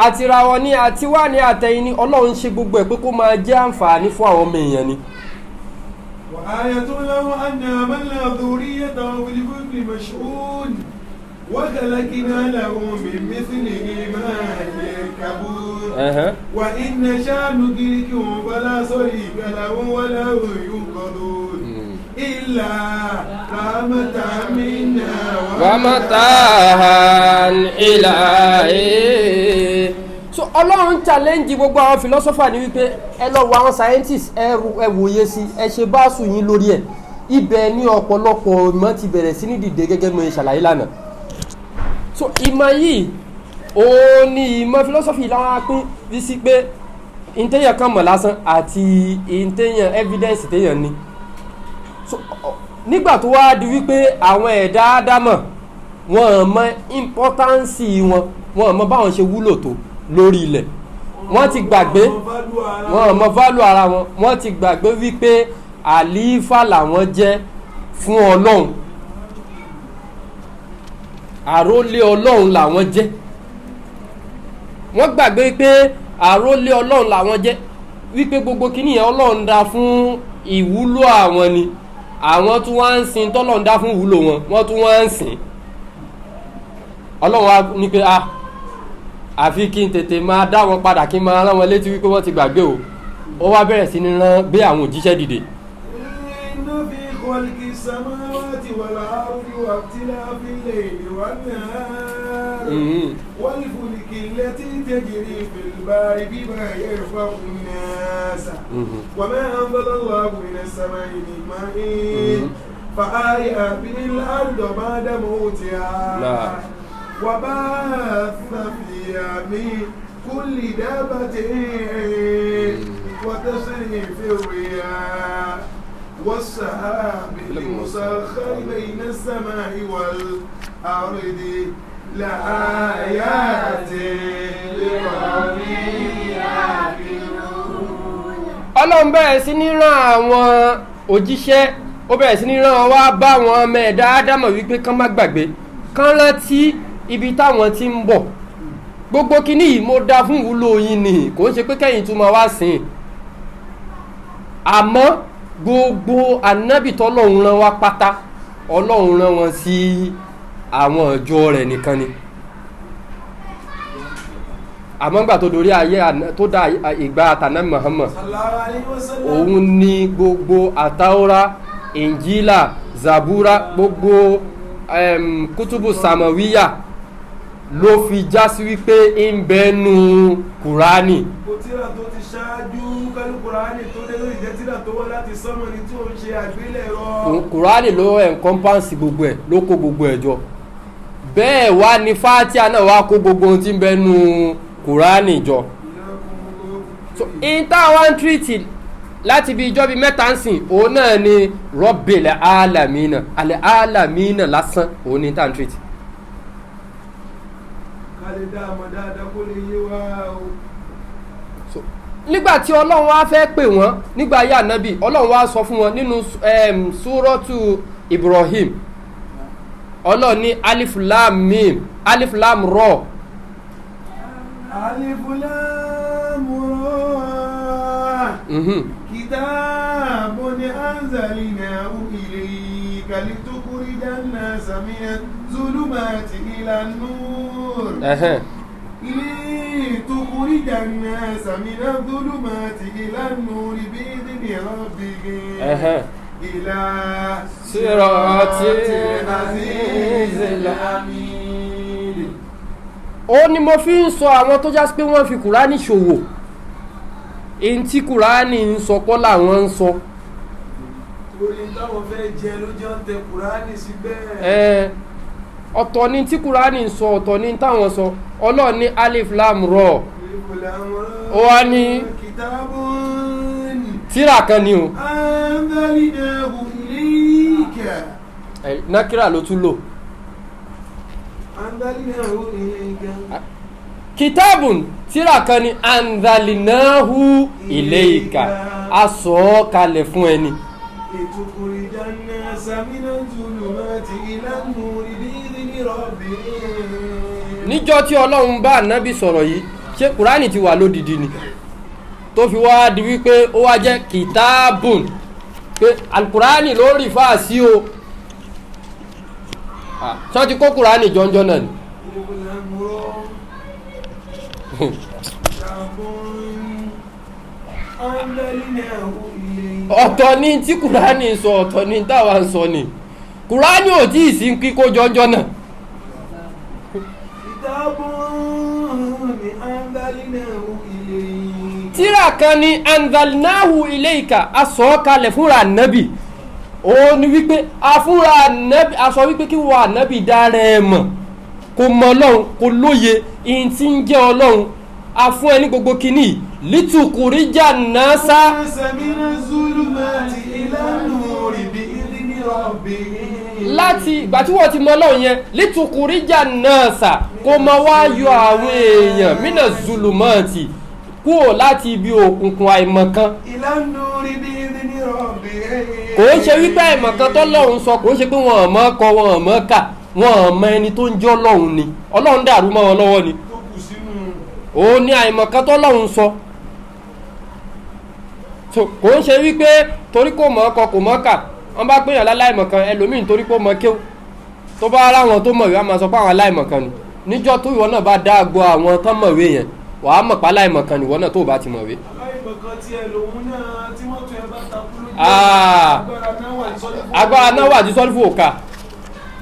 àtìràwọ̀ ní àtiwá ní àtẹ̀yìn ní Ọlọ́run ṣe gbogbo ẹ̀ pé kó máa jẹ́ àǹfààní fún àwọn ọmọ èèyàn ni. وآية له أن عملنا ذريته بالفلك مشحون وخلقنا له من مثله ما يركبون وإن نشاء ندركهم فلا صريخ لهم ولا هم ينقذون إلا رحمة منا ومتاعا إلى حين. so Ọlọ́run challenge gbogbo àwọn philosopher ni wípé ẹ lọ wo àwọn scientists ẹ wòye sí ẹ ṣe báàsù yín lórí ẹ̀ ibẹ̀ ní ọ̀pọ̀lọpọ̀ ìmọ̀ ti bẹ̀rẹ̀ sí ní dìde gẹ́gẹ́ bí mo ṣàlàyé lánàá. so ìmọ̀ yìí òun ni ìmọ̀ philosophy láwọn pín bí sí pé ìtẹ́yàn kan mọ̀ lásán àti ìtẹ́yàn evidence tẹ́yàn ní. so nígbà tó wá di wípé àwọn ẹ̀dá ádámọ̀ wọn mọ importance wọn mọ báwọn ṣe wúlò tó lórí ilẹ̀ wọ́n ti gbàgbé wọn mọ value ara wọn wọ́n ti gbàgbé wípé àlífà làwọn jẹ́ fún Ọlọ́run àrólé Ọlọ́run làwọn jẹ́ wọ́n gbàgbé pé àrólé Ọlọ́run làwọn jẹ́ wípé gbogbo kìíní yẹn Ọlọ́run dá fún ìwúlò àwọn ni àwọn tún wá ń sin tọ́lọ́run dá fún ìwúlò wọn wọ́n tún wá ń sìn Ọlọ́run wá ní pé àfi kí n tètè máa dá wọn padà kí n máa rán wọn létí wípé wọ́n ti gbàgbé o ó wá bẹ̀rẹ̀ sí ní gbé àwọn òjíṣẹ́ dìde. خلق السماوات والأرض واختلاف الليل والنهار والفلك التي تجري في البحر بما يرفع الناس وما أنزل الله من السماء من ماء فأحيا به الأرض بعد موتها وبث فيها من كل دابة وتصريف الرياح والسحاب المسخر بين السماء والأرض لآيات لقوم يعقلون. Ọlọ́run bẹ̀rẹ̀ sí ní rán àwọn òjíṣẹ́ ó bẹ̀rẹ̀ sí ní rán wá bá àwọn ọmọ ẹ̀dá ádámọ̀ wípé kán má gbàgbé kán rántí ibi táwọn ti ń bọ̀ gbogbo kìíní yìí mo dá fún ìwúlò yín ni kò ń ṣe pé kẹ́yìn tún máa wá sìn àmọ́ gbogbo ànábì tọ́lọ́run rán wá pátá Ọlọ́run rán wọn sí àwọn ìjọ rẹ̀ nìkan ni àmọ́ gbà tó dorí ayé tó dá ìgbà àtànábì Muhammad òun ni gbogbo àtàórá Injila Zabura gbogbo kútùbù samawiya ló fi já sí wípé ń bẹnu Kùránì. Tíra tó ti ṣáájú kálú Kùránì tó dé lórí jẹ́ tíra tó wá láti sánmọ̀ ní tí ó ń ṣe àgbélẹ̀rọ. Kùránì ló encompass gbogbo ẹ̀ ló kó gbogbo ẹ̀ jọ bẹ́ẹ̀ wá ní Fátíà náà wá kó gbogbo ohun tí ń bẹnu Kùránì jọ. so in táwọn tírìtì láti bí ijọ́ bí mẹ́ta ń sìn òun náà ni Rabbil alamina alẹ́ alamina lásán òun ni tàn tírìtì. ká lè dá àmọ́ dáadáa kó lè yé wa o. nígbà tí ọlọ́run wá fẹ́ pè wọ́n nígbà ayé ànábì ọlọ́run wá sọ fún wọn nínú súrọ́tù Ibrahim ọlọ́run ní alif lam mim alif lam ra. alif lam ra. kitabun anzalnahu ilayka litukhrijan nasa minaz zulumati ilan nur. لتخرج الناس من الظلمات إلى النور بإذن ربهم إلى صراط العزيز الحميد. ó ní mo fi ń sọ àwọn tó jásí pé wọ́n fi kùránì ṣòwò èyí tí kùránì ń sọ pọ́ làwọn ń sọ. torí táwọn fẹ́ jẹ ló jọ ń tẹ kùránì síbẹ̀. ọ̀tọ̀ ni tí kùránì ń sọ ọ̀tọ̀ ni táwọn sọ ọlọ́run ní alif lam ra ó wá ní tíra kan ni o nákírà ló tún lò kitabun tíra kan ni anzalinahu ilayka a sọ ọ́ kalẹ̀ fún ẹni. لتخرج الناس من الظلمات إلى النور بإذن ربهم. níjọ́ tí ọlọ́run bá ànábì sọ̀rọ̀ yìí ṣé kùránì ti wà lódìdí ni tó fi wá di wípé ó wá jẹ́ kìtáàbùn pé alkùránì ló rí fáà sí o ṣọ́ ti kó kùránì jọjọ náà ni. ọ̀tọ̀ ni tí kùránì sọ ọ̀tọ̀ ni táwa ń sọ ni kùránì ò tí ì sí kíkó jọjọ náà. tíra kan ni anzalnahu ilayka a sọ kalẹ̀ fúnra nábì ó ní wípé a fúnra nábì a sọ wípé kí wà nábì dára ẹ mọ̀ kò mọ ọlọ́run kò lóye ìyìn tí ń jẹ́ ọlọ́run a fún ẹ ní gbogbo kìíní litukurija nasa láti ìgbà tí wọ́n ti mọ ọlọ́run yẹn litukurija nasa kó mọ wá yọ àwọn èèyàn mínà zulumati kúrò láti ibi òkùnkùn àìmọ̀kan. kò ń ṣe wípé àìmọ̀kan tọ́lọ́run sọ kò ń ṣe pé wọn ò mọ̀ kọ wọn ò mọ̀ kà wọn ò mọ ẹni tó ń jẹ́ ọlọ́run ni ọlọ́run dàrú mọ́ wọn lọ́wọ́ ni òun ni àìmọ̀kan tọ́lọ́run sọ kò ń ṣe wípé torí kò mọ̀ ọkọ kò mọ̀ kà wọ́n bá pèèyàn láláìmọ̀kan ẹlòmíì torí kò mọ̀ kéwù tó bá ráwọn tó mọ̀wé á máa sọ pé àwọn aláìmọ̀kan ni níjọ́ tó ìwọ náà bá dá agbo àwọn tó mọ̀wé yẹn wàá mọ̀ pa aláìmọ̀kan nìwọ náà tó bá ti mọ̀wé. aláìmọ̀kan tí ẹ lòun náà tí wọ́n tún ẹ bá takú lójú agbára náà wà ní sọ́lífù òkà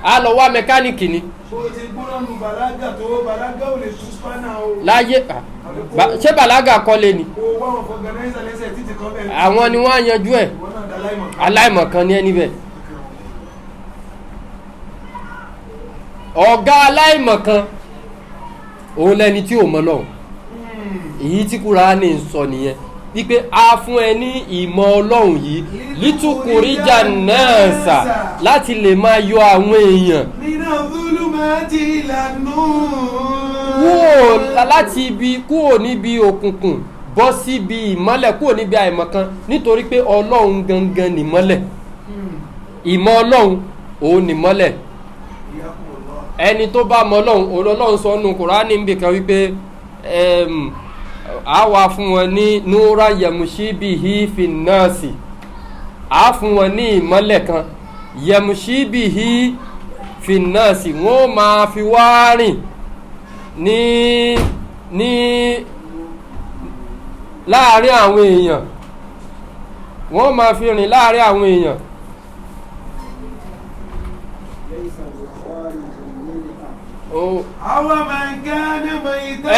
á lọ wá mẹkáníìkì ni. bó ti gbóná nu bàlágà tó bàlágà ò lè tún spánà o. láyé ṣé bàlágà kọ́lé ni. o wá wọn fọgànáìsà lẹ́sẹ̀ títí kan bẹ́ẹ̀. àwọn ni wọ́n á yanjú ẹ̀ aláìmọ̀kan ní ẹni bẹ́ẹ̀. ọ̀gá aláìmọ̀kan òun lẹni tí ò mọ̀ náà èyí tí Kùránì ń sọ nìyẹn wípé a fún ẹ ní ìmọ̀ ọlọ́run yìí lítúkùríjà náà sà láti lè máa yọ àwọn èèyàn kúrò níbi òkùnkùn bọ́ síbi ìmọ́lẹ̀ kúrò níbi àìmọ̀kan nítorí pé ọlọ́run gangan nìmọ́lẹ̀ ìmọ̀ ọlọ́run òun nìmọ́lẹ̀ ẹni tó bá mọ̀ ọlọ́run sọ nù Kùránì níbi kan wípé a wà fún wọn ní núra yamushibihi finnasi a fún wọn ní ìmọ́lẹ̀ kan yamushibihi finnasi wọ́n máa fi wá rìn ní láàrin àwọn èèyàn wọ́n máa fi rìn láàrin àwọn èèyàn. أو من كان ميتا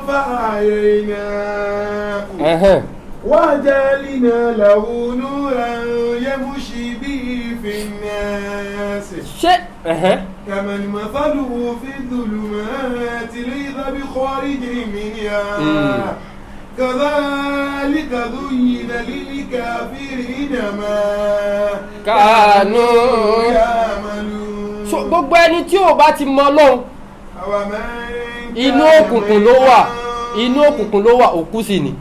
فأحييناه وجعلنا له نورا يمشي به في الناس كمن مثله في الظلمات ليس بخارج منها كذلك زين للكافرين ما كانوا يعملون. so gbogbo ẹni tí ò bá ti mọ Ọlọ́run inú òkùnkùn ló wà, inú òkùnkùn ló wà, òkú sì ni.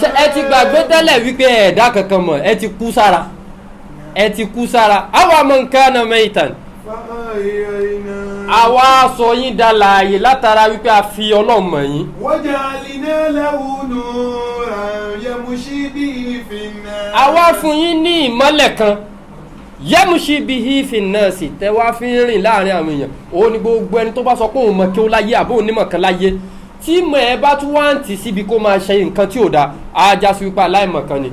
ṣé ẹ ti gbàgbé tẹ́lẹ̀ wípé ẹ̀dá kankan mọ̀, ẹ ti kú sára, ẹ ti kú sára. àwa man kana maytan, àwa sọ yín dá láàyè látara wípé a fi Ọlọ́run mọ̀ yín. وجعلنا له نورا يمشي به في الناس. àwa fún yín ní ìmọ́lẹ̀ kan yẹ́mùsí bihi finnasi tẹ́ wá fi ń rìn láàrin àwọn èèyàn. òun ni gbogbo ẹni tó bá sọ pé òun mọ̀ kí ó láyé àbó onímọ̀ kan láyé tí mọ̀ ẹ bá tún wá ń tì síbi kó máa ṣe nǹkan tí ò dáa á já sí wípé aláìmọ̀ kan ni.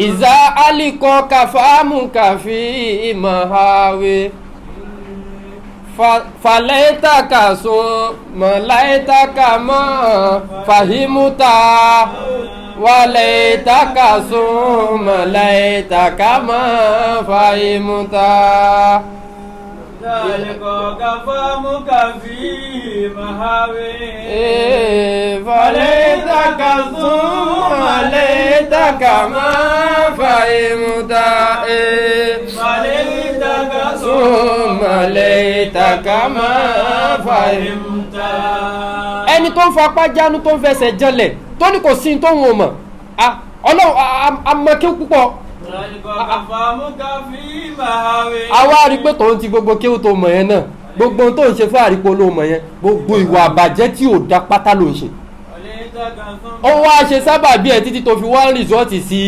ìzá alikọ kàfáàmù kàfí ìmọ̀háwé fàlẹ́tàkà sún mọ̀láìtàkà mọ́ fàhímúta wàlẹ́tàkà sún mọ̀láìtàkà mọ́ fàhímúta. فَلَيْتَكَ فِي مَهَاوِي فَلَيْتَكَ ثُمَّ لَيْتَكَ مَا فَهِمْتَ فَلَيْتَكَ ثُمَّ لَيْتَكَ مَا فَهِمْتَ. ẹni tó ń fapá jánu tó ń fẹsẹ̀ jẹlẹ̀ tó ní kò sí tó ń wò mọ̀ Ọlọ́run amọ̀kẹ́ púpọ̀. àwa rí pé tòun ti gbogbo kéwù tó mọ̀ yẹn náà gbogbo tó ń ṣe fún àrípò ló mọ̀ yẹn gbogbo ìwà àbàjẹ́ tí ò dá pátá ló ń ṣe. ó wá ṣe sábà bí ẹ títí tó fi wá rìsọ́ọ̀tì sí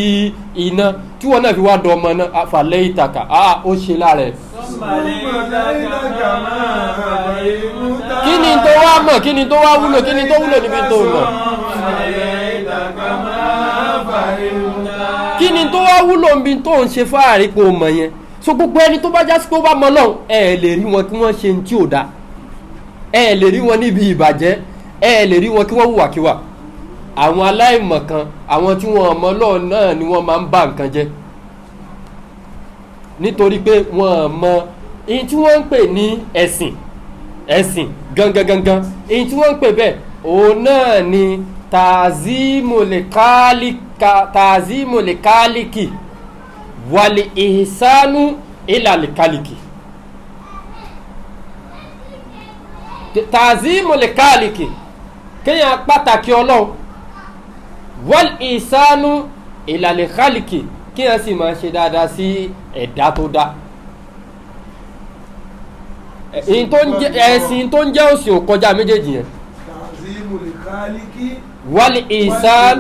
iná tí wọ́n náà fi wá dọ̀ ọmọ náà fàlẹ́ ìtàkà ó ṣe lára ẹ̀. kí ni tó wá mọ̀, kí ni tó wá wúlò, kí ni tó wúlò níbi tó mọ̀. kí ni tó wá wúlò níbi tó ń ṣe fún àrípò mọ̀ yẹn. so gbogbo ẹni tó bá já sí pé ó bá mọ Ọlọ́run ẹ lè rí wọn kí wọ́n ṣe ní tí ò dá, ẹ lè rí wọn níbi ìbàjẹ́, ẹ lè rí wọn kí wọ́n hùwàkíwà. àwọn aláìmọ̀kan, àwọn tí wọ́n mọ Ọlọ́run náà ni wọ́n máa ń bà nǹkan jẹ́ nítorí pé wọ́n mọ èyí tí wọ́n ń pè ní ẹ̀sìn gangan èyí tí wọ́n ń pè bẹ́ẹ̀ òun náà ni tazimul kálíkì wàlì ìsánú ìlàlì kálíkì. tazimul kálíkì kéèyàn pàtàkì Ọlọ́run wàlì ìsánú ìlàlì kálíkì kéèyàn sì máa ṣe dáadáa sí ẹ̀dá tó dá. ẹ̀sìn tó ń jẹ́ òsìn ò kọjá méjèèjì yẹn. wàlì ìsán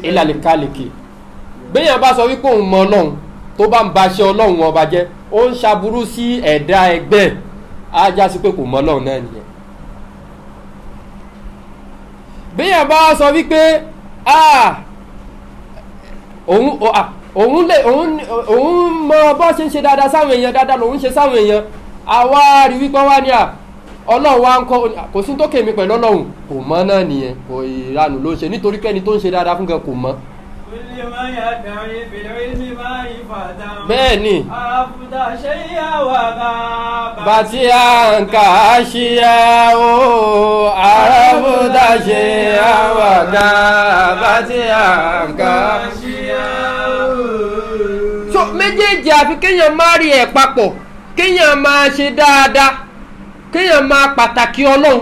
ìlàlì kálíkì. béèyàn bá sọ wípé òun mọ Ọlọ́run tó bá ń baṣẹ́ Ọlọ́run ọba jẹ́ ó ń ṣaburú sí ẹ̀dá ẹgbẹ́ á já sí pé kò mọ Ọlọ́run náà nìyẹn. béèyàn bá sọ wípé òun mọ bó ṣe ń ṣe dáadáa sáwọn èèyàn, dáadáa lòun ṣe sáwọn èèyàn, àwa rí wípé wá ní Ọlọ́run wa ń kọ́, kò sí tó kèmí pẹ̀lú Ọlọ́run, kò mọ̀ náà nìyẹn, kò ìranù ló ń ṣe nítorí kẹ́ni tó ń ṣe dáadáa fún gan kò mọ̀. bẹ́ẹ̀ ni bàtí à ń kà á ṣíyá o àràbùdà ṣe àwàdà bàtí à ń kà á ṣíyá o. so méjèèjì àfi kéèyàn má rí ẹ̀ papọ̀, kéèyàn máa ṣe dáadáa, kéèyàn máa pàtàkì Ọlọ́run.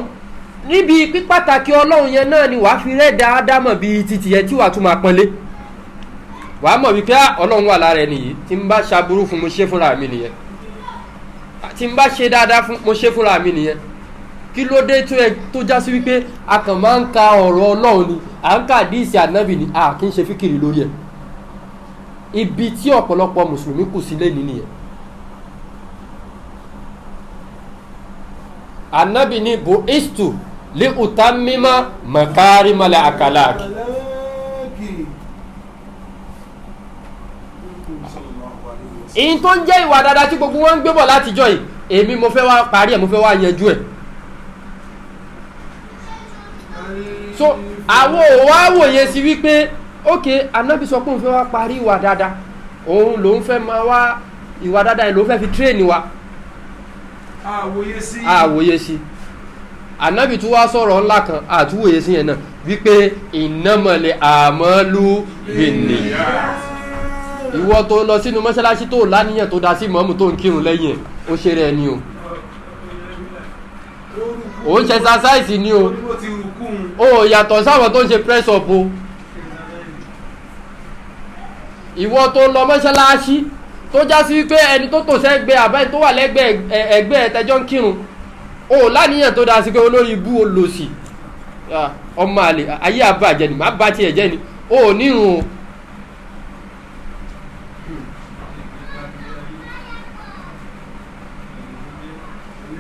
níbi pípàtàkì Ọlọ́run yẹn náà ni wàá fi rẹ́ dáadáa mọ̀ bíi títì yẹn tí wàá tún máa pọ́nlé. wàá mọ̀ wípé Ọlọ́run wà lára ẹni yìí, tí n bá ṣaburú fún mo ṣe fúnra mi nìyẹn, tí n bá ṣe dáadáa fún mo ṣe fúnra mi nìyẹn. kí ló dé tó já sí wípé a kàn máa ń ka ọ̀rọ̀ Ọlọ́run ni, à ń ka àdíìsì ànábì ni, a kì í ṣe fíkìrì lórí ẹ̀. ibi tí ọ̀pọ̀lọpọ̀ mùsùlùmí kù sílé nìyẹn. ànábì ní bo istu li utammima makarimal akhlaq. èyí tó ń jẹ́ ìwà dáadáa tí gbogbo wọn ń gbé bọ̀ látijọ́ yìí, èmi mo fẹ́ wá parí ẹ̀, mo fẹ́ wá yanjú ẹ̀. so àwọn ò wá wòye sí wípé ok ànábì sọ pé òun fẹ́ wá parí ìwà dáadáa, òun lòun fẹ́ máa wá ìwà dáadáa yìí lòun fẹ́ fi tírèènì wa. àwòye sí ànábì tó wá sọ̀rọ̀ ńlá kan àtúwòye sí yẹn náà wípé innamal a'malu binniyat. Ìwọ tó lọ sínú mọ́sálásí tó láníyàn tó dá sí mọ́mù tó ń kírun lẹ́yìn ó ṣe rẹ̀ ni o ó ń ṣe exercise ni o ó yàtọ̀ sáwọn tó ń ṣe press up o. Ìwọ tó lọ mọ́sálásí tó já sí wípé ẹni tó tò sẹ́gbẹ́ àbáyé tó wà lẹ́gbẹ́ ẹgbẹ́ ẹ̀tẹ́jọ́ ń kírun ó láníyàn tó dá sí pé olórí ibú olòṣì ọmọ àlè ayé àbàjẹ́ ni má bá tiẹ̀ jẹ́ ni ó nírun o.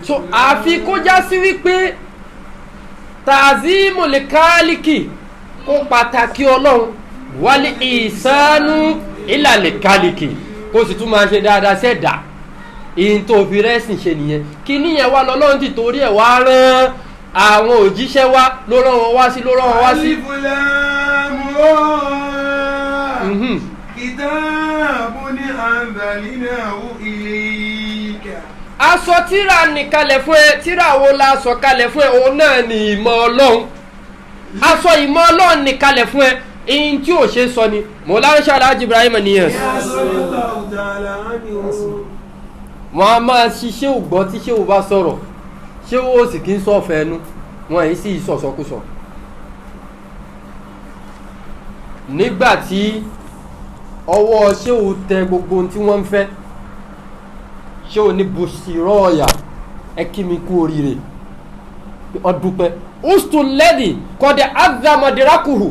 So àfi kó já sí wípé tàzímù lè kálíkì kó pàtàkì ọlọ́run wálé ìsánú ìlàlẹ̀ kálíkì kó sì tún máa ṣe dáadáa sẹ́dà ìyìn tó fi rẹ́sìn ṣe nìyẹn kí níyẹn wá lọ́lọ́run ti torí ẹ̀ wá rán àwọn òjíṣẹ́ wá ló rán wọn wá sí kìtàbù ní àǹdàlínàwó ìlẹ́yìíkà. Aṣọ tíra nìkalẹ̀ fún ẹ tíra wo la sọ kalẹ̀ fún ẹ òun náà ni ìmọ̀ ọlọ́run aṣọ ìmọ̀ ọlọ́run nìkalẹ̀ fún ẹ ìyìn tí ò ṣe sọ ni Mawlana Sheikh Alhaji Ibrahim Niyas wọn a máa ṣiṣẹ́ ògbọ́n tí ṣé ò bá sọ̀rọ̀ ṣé ó sì kí ń sọ ọ̀fẹ́ ẹnu wọn èyí sì sọ̀sọ̀kúsọ nígbà tí ọwọ́ ṣé ò tẹ gbogbo ohun tí wọ́n ń fẹ́ ṣé ò ní bùsìrọ̀ ọ̀yà ẹ kí mi kú oríire ọdúpẹ́ ustu lẹ́dì kọ́dẹ̀ azamadirakuru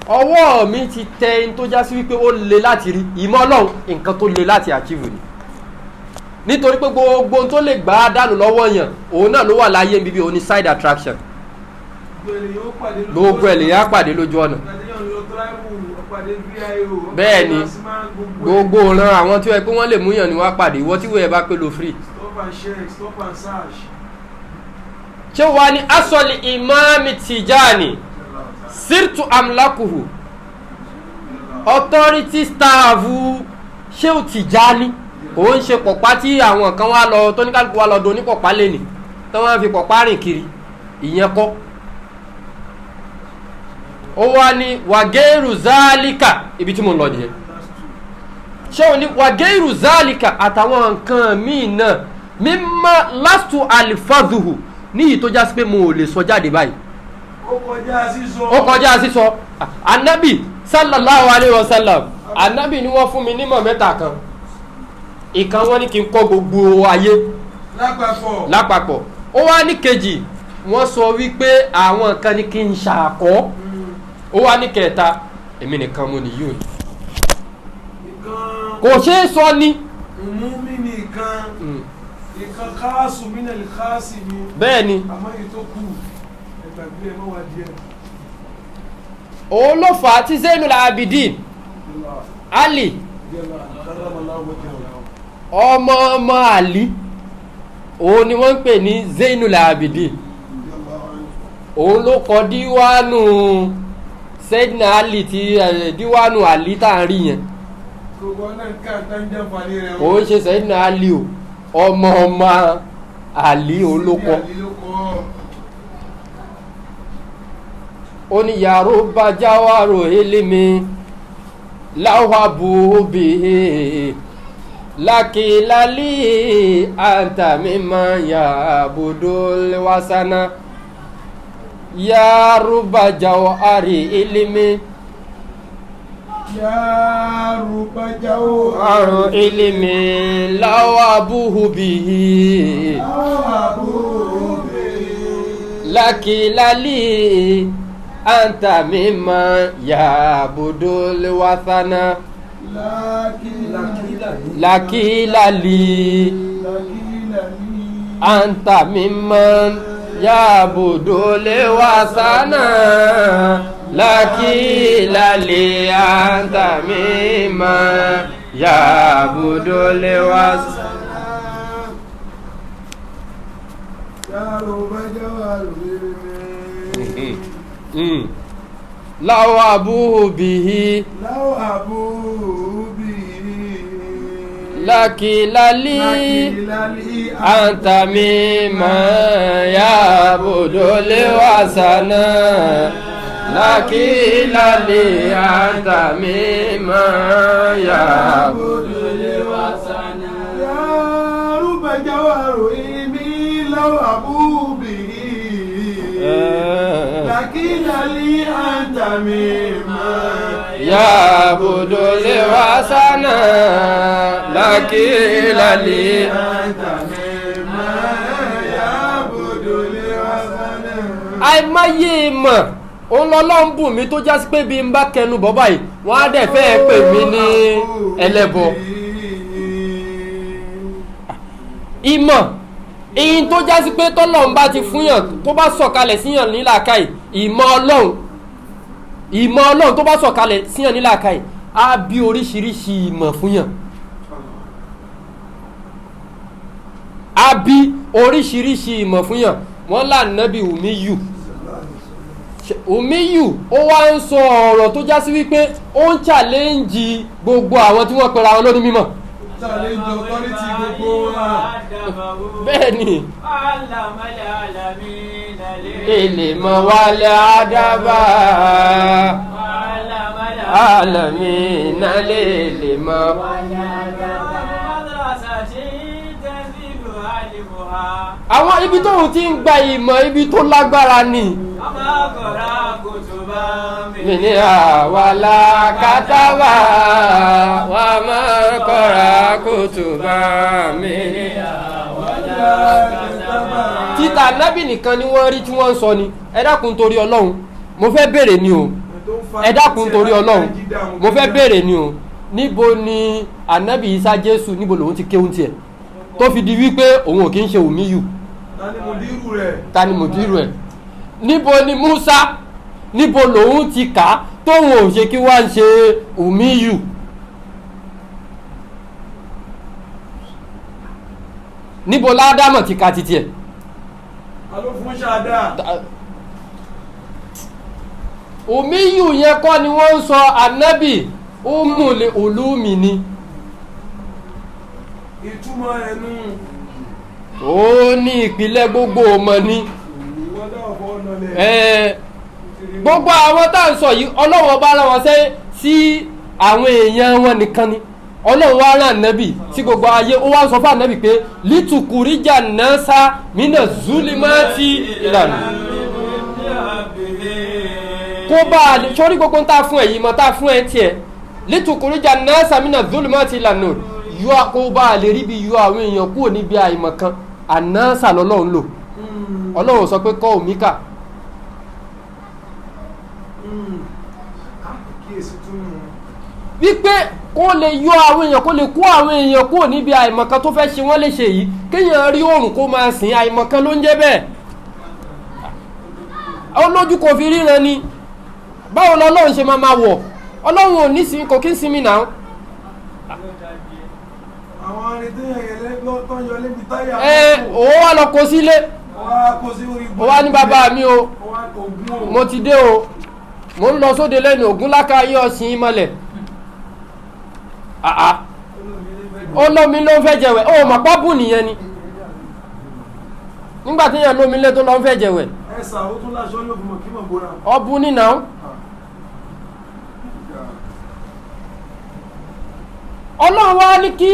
ọwọ́ mi ti tẹ in tó já sí wípé ó le láti rí ìmọ̀ ọlọ́run nǹkan tó le láti achieve ni nítorí pé gbogbo tó lè gbà á dànù lọ́wọ́ yàn òun náà ló wà láyé bíbí òun ní side attraction gbogbo ẹ̀ lè yá pàdé lójú ọ̀nà bẹ́ẹ̀ ni gbogbo ọ̀ràn àwọn tí wọ́n pé wọ́n lè mú yàn ní wá pàdé ìwọ tí wọ́n ẹ̀ bá pé lo free ṣé wàá ní asọ̀lì ìmáàmì Tijani sirtu amlakuhu authority staff ṣé ò Tijani òun ṣe pọ̀pá tí àwọn kan wá lọ tó ní kálukú wá lọ do ní pọ̀pá lẹ́nì tó wọ́n fi pọ̀pá rìn kiri ìyẹn kọ́ ó wá ní wàgẹ́rù zálíkà ibi tí mo lọ nìyẹn ṣé òun ní wàgẹ́rù zálíkà àtàwọn nǹkan míì náà mímọ́ lásù àlìfàdùhù níyì tó já sí pé mo ò lè sọ jáde báyìí ó kọjá sísọ anabi sallallahu alayhi wa sallam anabi ni wọ́n fún mi nímọ̀ mẹ́ta kan ìkan wọ́n ní kí n kọ́ gbogbo ayé lápapọ̀ ó wá ní kejì wọ́n sọ wípé àwọn kan ní kí n ṣàkọ́ ó wá ní kẹta èmi nìkan mo nìyí ò kò ṣeé sọ ní ìkan káàsù mínàlì káàsì ni bẹ́ẹ̀ ni àmọ́ èyí tó kù ẹgbàgbé ẹmọ́ wà díẹ̀ òun ló fà á tí Zainul Abidin Ali ọmọ Ali òun ni wọ́n ń pè ní Zainul Abidin òun ló kọ díwánù Sayyidina Ali ti díwánù Ali tá à ń rí yẹn òun ṣe Sayyidina Ali o ọmọ Ali olókọ ó ní yaruba jawaru ilimi láwàbù bihi lákìlálì anta mimman ya'budul wasana yaruba jawari ilimi yaruba jawaru ilimi láwàbù bihi lákìlálì anta mimman ya'budul wasana lakilali anta mimman ya'budul wasana lakilali anta mimman ya'budul wasana láwọ́ abúhù bìí lákìlálí àǹtàmí máa yá bòdólé wàsánà lákìlálí àǹtàmí máa yá bòdólé wàsánà. yàrá jáwàrò ìmí lọ́wọ́ àbúbì lákìlálí àǹtàmí máa yá bòdólé wàsánà lákìlálí àǹtàmí máa yá bòdólé wàsánà. àìmáyé ìmọ̀ òun lọ́lọ́run bù mí tó jásí pé bí n bá kẹnu bọ́ báyìí wọ́n á dẹ̀ fẹ́ pè mí ní ẹlẹ́bọ. ìmọ̀ èyí tó jásí pé tọ́lọ́run bá ti fúnyàn tó bá sọ̀kalẹ̀ síyàn nílàákàyè ìmọ̀ ọlọ́run tó bá sọ̀kalẹ̀ síyàn nílàákàyè á bí oríṣiríṣi ìmọ̀ fúnyàn. á bí oríṣiríṣi ìmọ̀ fúnyàn wọ́n là nábì Umiyu ó wá ń sọ ọ̀rọ̀ tó já sí wípé ó ń challenge gbogbo àwọn tí wọ́n pera wọn lóní mímọ̀. challenge authority gbogbo wa. bẹ́ẹ̀ ni èlè mọ̀ wálé àdàbà àlàmínà lè mọ̀ wálé àdàbà. àwọn ibi tóun ti ń gba ìmọ̀ ibi tó lágbára ni. mi ní àwàlá kátàbà wà máa kọ́ra kùtùbà mi ní àwàlá kátàbà. títà nábì nìkan ni wọ́n rí tí wọ́n ń sọ ni ẹ dákun torí ọlọ́run mo fẹ́ béèrè ni o ẹ dákun torí ọlọ́run mo fẹ́ béèrè ni o níbo ni ànábì Ìsá Jésù níbo lòun ti kéwùn tiẹ̀ tó fi di wípé òun ò kí ń ṣe Umiyu. ta ni mùdírù rẹ̀ níbo ni Musa níbo lòun ti kà á tóun ò ṣe kí wá ń ṣe Umiyu. níbo ládàmọ̀ ti ka titi ẹ̀. Umiyu yẹn kọ́ ni wọ́n ń sọ ànábì umul ulumi ni. ìtumọ̀ ẹnu ó ní ìpìlẹ̀ gbogbo ọmọ ni. gbogbo àwọn tá à ń sọ yìí ọlọ́wọ́ bá rán wọn sí àwọn èèyàn wọn nìkan ni ọlọ́run wá rán ànábì sí gbogbo ayé ó wá ń sọ fún ànábì pé lítùkùríjà náà sá mínà zulimati ìlànà kó bá a lè sórí gbogbo ń ta fún ẹ yìí mọ tá fún ẹ tiẹ̀ lítùkùríjà náà sá mínà zulimati ìlànà yọ kó bá a lè rí bí yọ àwọn èèyàn kúrò níbi àìmọ̀ kan ànánsà lọ́lọ́run lò ọlọ́run sọ pé kọ́ òmíkà. wípé kó lè yọ àwọn èèyàn kó lè kó àwọn èèyàn kúrò níbi àìmọ̀ kan tó fẹ́ ṣe wọ́n lè ṣe yìí kéèyàn rí oòrùn kó máa sìn àìmọ̀ kan ló ń jẹ́ bẹ́ẹ̀ olójú kò fi ríran ni báwo lọ́lọ́run ṣe máa wọ̀ ọlọ́run ò ní sinmi kò kí ń sinmi náà. àwọn arìnrìn tó ń yọ lébi táyà. òun wà lọ kó sílé ó wá ní bàbá mi o mo ti dé o mo ń lọ sóde lẹ́nu Ògúnláka yí ọ̀sìn ìmọ̀lẹ̀ olómi ló ń fẹ́ jẹ̀wẹ̀ ó mọ̀ pábù nìyẹn ni nígbà tí yẹn lómi lé tó lọ ń fẹ́ jẹ̀wẹ̀ ọbú nínà ọlọ́run wá ní kí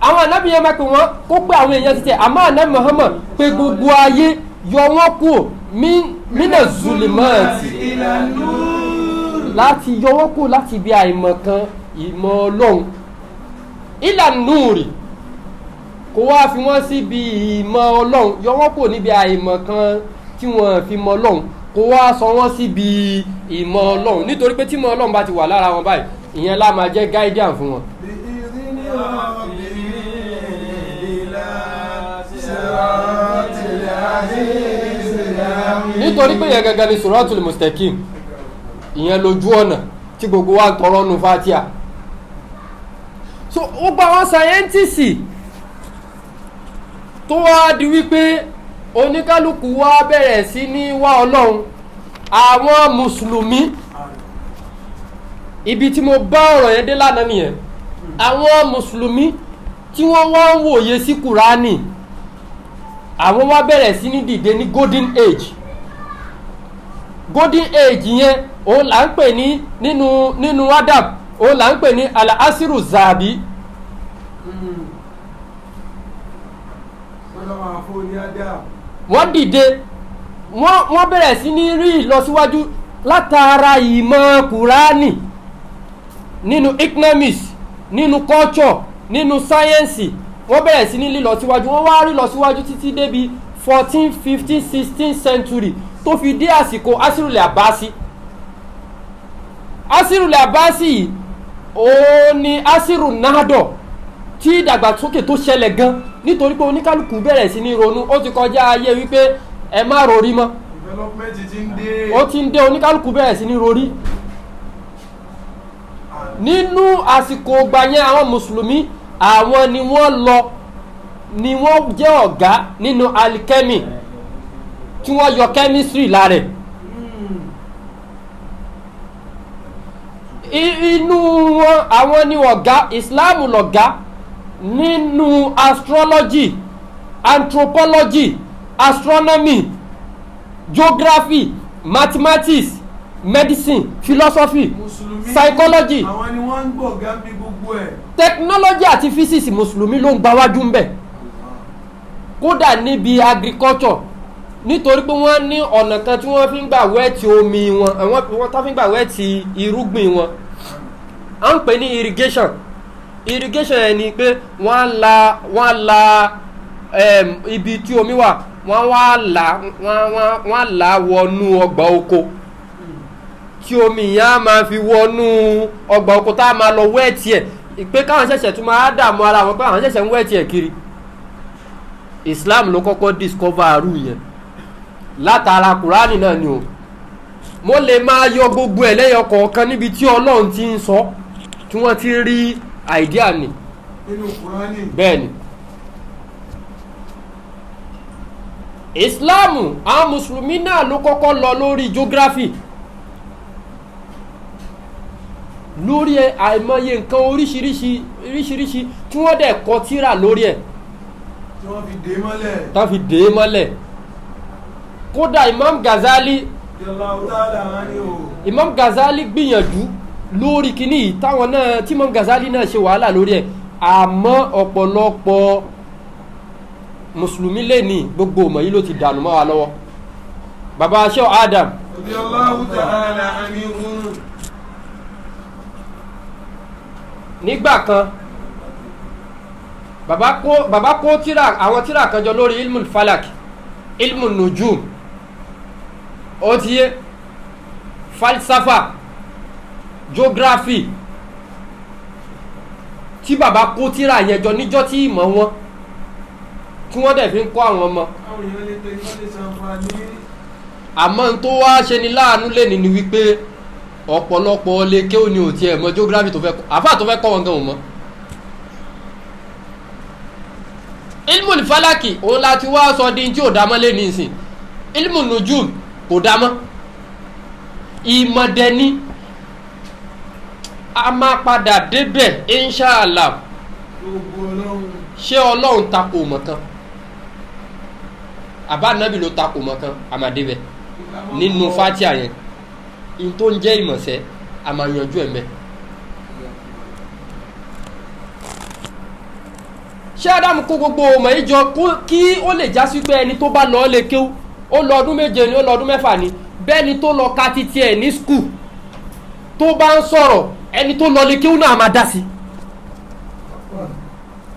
àwọn ànábì yẹn máa pè wọ́n kó pé àwọn èèyàn ti tẹ̀ àmọ́ ànábì Muhammad pé gbogbo ayé yọ wọ́n kú mínà zulimati láti yọ wọ́n kú láti ibi àìmọ̀ kan ìmọ̀ ọlọ́run ìlànúùrì kó wá fi wọ́n síbi ìmọ̀ ọlọ́run yọ wọ́n kú níbi àìmọ̀ kan tí wọ́n fi mọ̀ ọlọ́run kó wá sọ wọ́n síbi ìmọ̀ ọlọ́run nítorí pé tí ìmọ̀ ọlọ́run bá ti wà lára wọn báyìí ìyẹn lá máa jẹ́ guardian fún wọn. nítorí pé yẹn gẹ́gẹ́ ni suratul mustaqim ìyẹn lójú ọ̀nà tí gbogbo wa ń tọrọ nu fatia. so ó gba àwọn sáyẹ́ntìsì tó wá di wípé oníkálukú wa bẹ̀rẹ̀ sí ní wá ọlọ́run àwọn mùsùlùmí ibi tí mo bá ọ̀rọ̀ yẹn dé lánàá nìyẹn àwọn mùsùlùmí tí wọ́n wá ń wòye sí kùránì àwọn wá bẹ̀rẹ̀ sí ní dìde ní golden age. Golden age yẹn òun là ń pè ní nínú adab òun là ń pè ní al-asiru zabi. Wọ́n dìde wọ́n bẹ̀rẹ̀ sí ní rí ìlọsíwájú látara ìmọ̀ kùránì nínú economics nínú culture nínú science. Wọ́n bẹ̀rẹ̀ sí ní lílọsíwájú wọ́n wá rí lọsíwájú títí débi 14th 15th 16th century tó fi dé àsìkò asirul abasi. Asirul abasi ó ní asiru nahdo tí ìdàgbàsókè tó ṣẹlẹ̀ gan nítorí pé oníkálukú bẹ̀rẹ̀ sí ní ronú ó ti kọjá ayé wípé ẹ má rorí mọ́ ó ti ń dé oníkálukú bẹ̀rẹ̀ sí ní rorí. Nínú àsìkò gbà yẹn àwọn mùsùlùmí àwọn ni wọ́n lọ ni wọ́n jẹ́ ọ̀gá nínú alchemy tí wọ́n yọ chemistry lára inú wọn àwọn ni ọ̀gá Islam lọ̀gá nínú astrology anthropology astronomy geography mathematics medicine philosophy psychology àwọn ni wọ́n ń gbọ̀gá bí gbogbo ẹ̀. technology àti physics mùsùlùmí ló ń gbáwájú ń bẹ̀ kódà níbi agriculture nítorí pé wọ́n ní ọ̀nà kan tí wọ́n fi ń gbà wẹ́ẹ̀tì omi wọn wọ́n tó fi ń gbà wẹ́ẹ̀tì irúgbìn wọn à ń pè ní irrigation yẹn ni pé wọ́n la ibi tí omi wà wọ́n là wọnú ọgbà oko tí omi yẹn á máa fi wọnú ọgbà oko tá a máa lọ wẹ́ẹ̀tì ẹ̀ pé káwọn ṣẹ̀ṣẹ̀ tún máa dààmú ara wọn pé àwọn ṣẹ̀ṣẹ̀ ń wẹ́ẹ̀tì ẹ̀ kiri. Islam ló kọ́kọ́ discover àrùn yẹn látara kùránì náà ni o mo lè máa yọ gbogbo ẹ̀ lẹ́yọ kọ̀ọ̀kan níbi tí Ọlọ́run ti ń sọ tí wọ́n ti rí àìdíà ni nínú kùránì bẹ́ẹ̀ ni. Islam àwọn mùsùlùmí náà ló kọ́kọ́ lọ lórí geography lórí àìmọye nǹkan oríṣiríṣi tí wọ́n dẹ̀ kọ tírà lórí ẹ̀ tí wọ́n fi dé mọ́lẹ̀. tán fi dé mọ́lẹ̀ kódà Imam Ghazali gbìyànjú lórí kíní yìí táwọn náà tí Imam Ghazali náà ṣe wàhálà lórí ẹ̀ àmọ́ ọ̀pọ̀lọpọ̀ mùsùlùmí lè ní gbogbo ọmọ yìí ló ti dànù mọ́ wa lọ́wọ́. Bàbá Sheikh Adam nígbà kan bàbá kó àwọn tírà kan jọ lórí ilmul falak ilmul nujum ó ti yé falsafa geography tí bàbá kó tírà yẹn jọ níjọ́ tí ìmọ̀ wọn tí wọ́n dẹ̀ fi ń kọ́ àwọn ọmọ àmọ́ n tó wá ṣe ni láàánú lẹ́ni ni wípé ọ̀pọ̀lọpọ̀ lè ké ó ní òtí ẹ̀ mọ̀ geography tó fẹ́ kọ́ àfáà tó fẹ́ kọ́ wọn gan ò mọ̀. ilmul falaki òun láti wá sọ di tí ò dámọ́ lé ní ìsìn ilmul nujum kò dámọ́ ìmọ̀dẹ̀ni a máa padà débẹ̀ inṣàlá ṣé Ọlọ́run takò mọ̀ kan àbá nábì ló takò mọ̀ kan a máa débẹ̀ nínú Fátíà yẹn in tó ń jẹ́ ìmọ̀sẹ́ a máa yanjú ẹ̀mẹ́. ṣé Ádámù kó gbogbo ọmọ yìí jọ kí ó lè já sí pé ẹni tó bá lọ lè kéwú ó lọ ọdún 7 ni ó lọ ọdún 6 ni bẹ́ẹ̀ ni tó lọ ka títí ẹ̀ ní skul tó bá ń sọ̀rọ̀ ẹni tó lọ lè kéwú náà máa dá sí.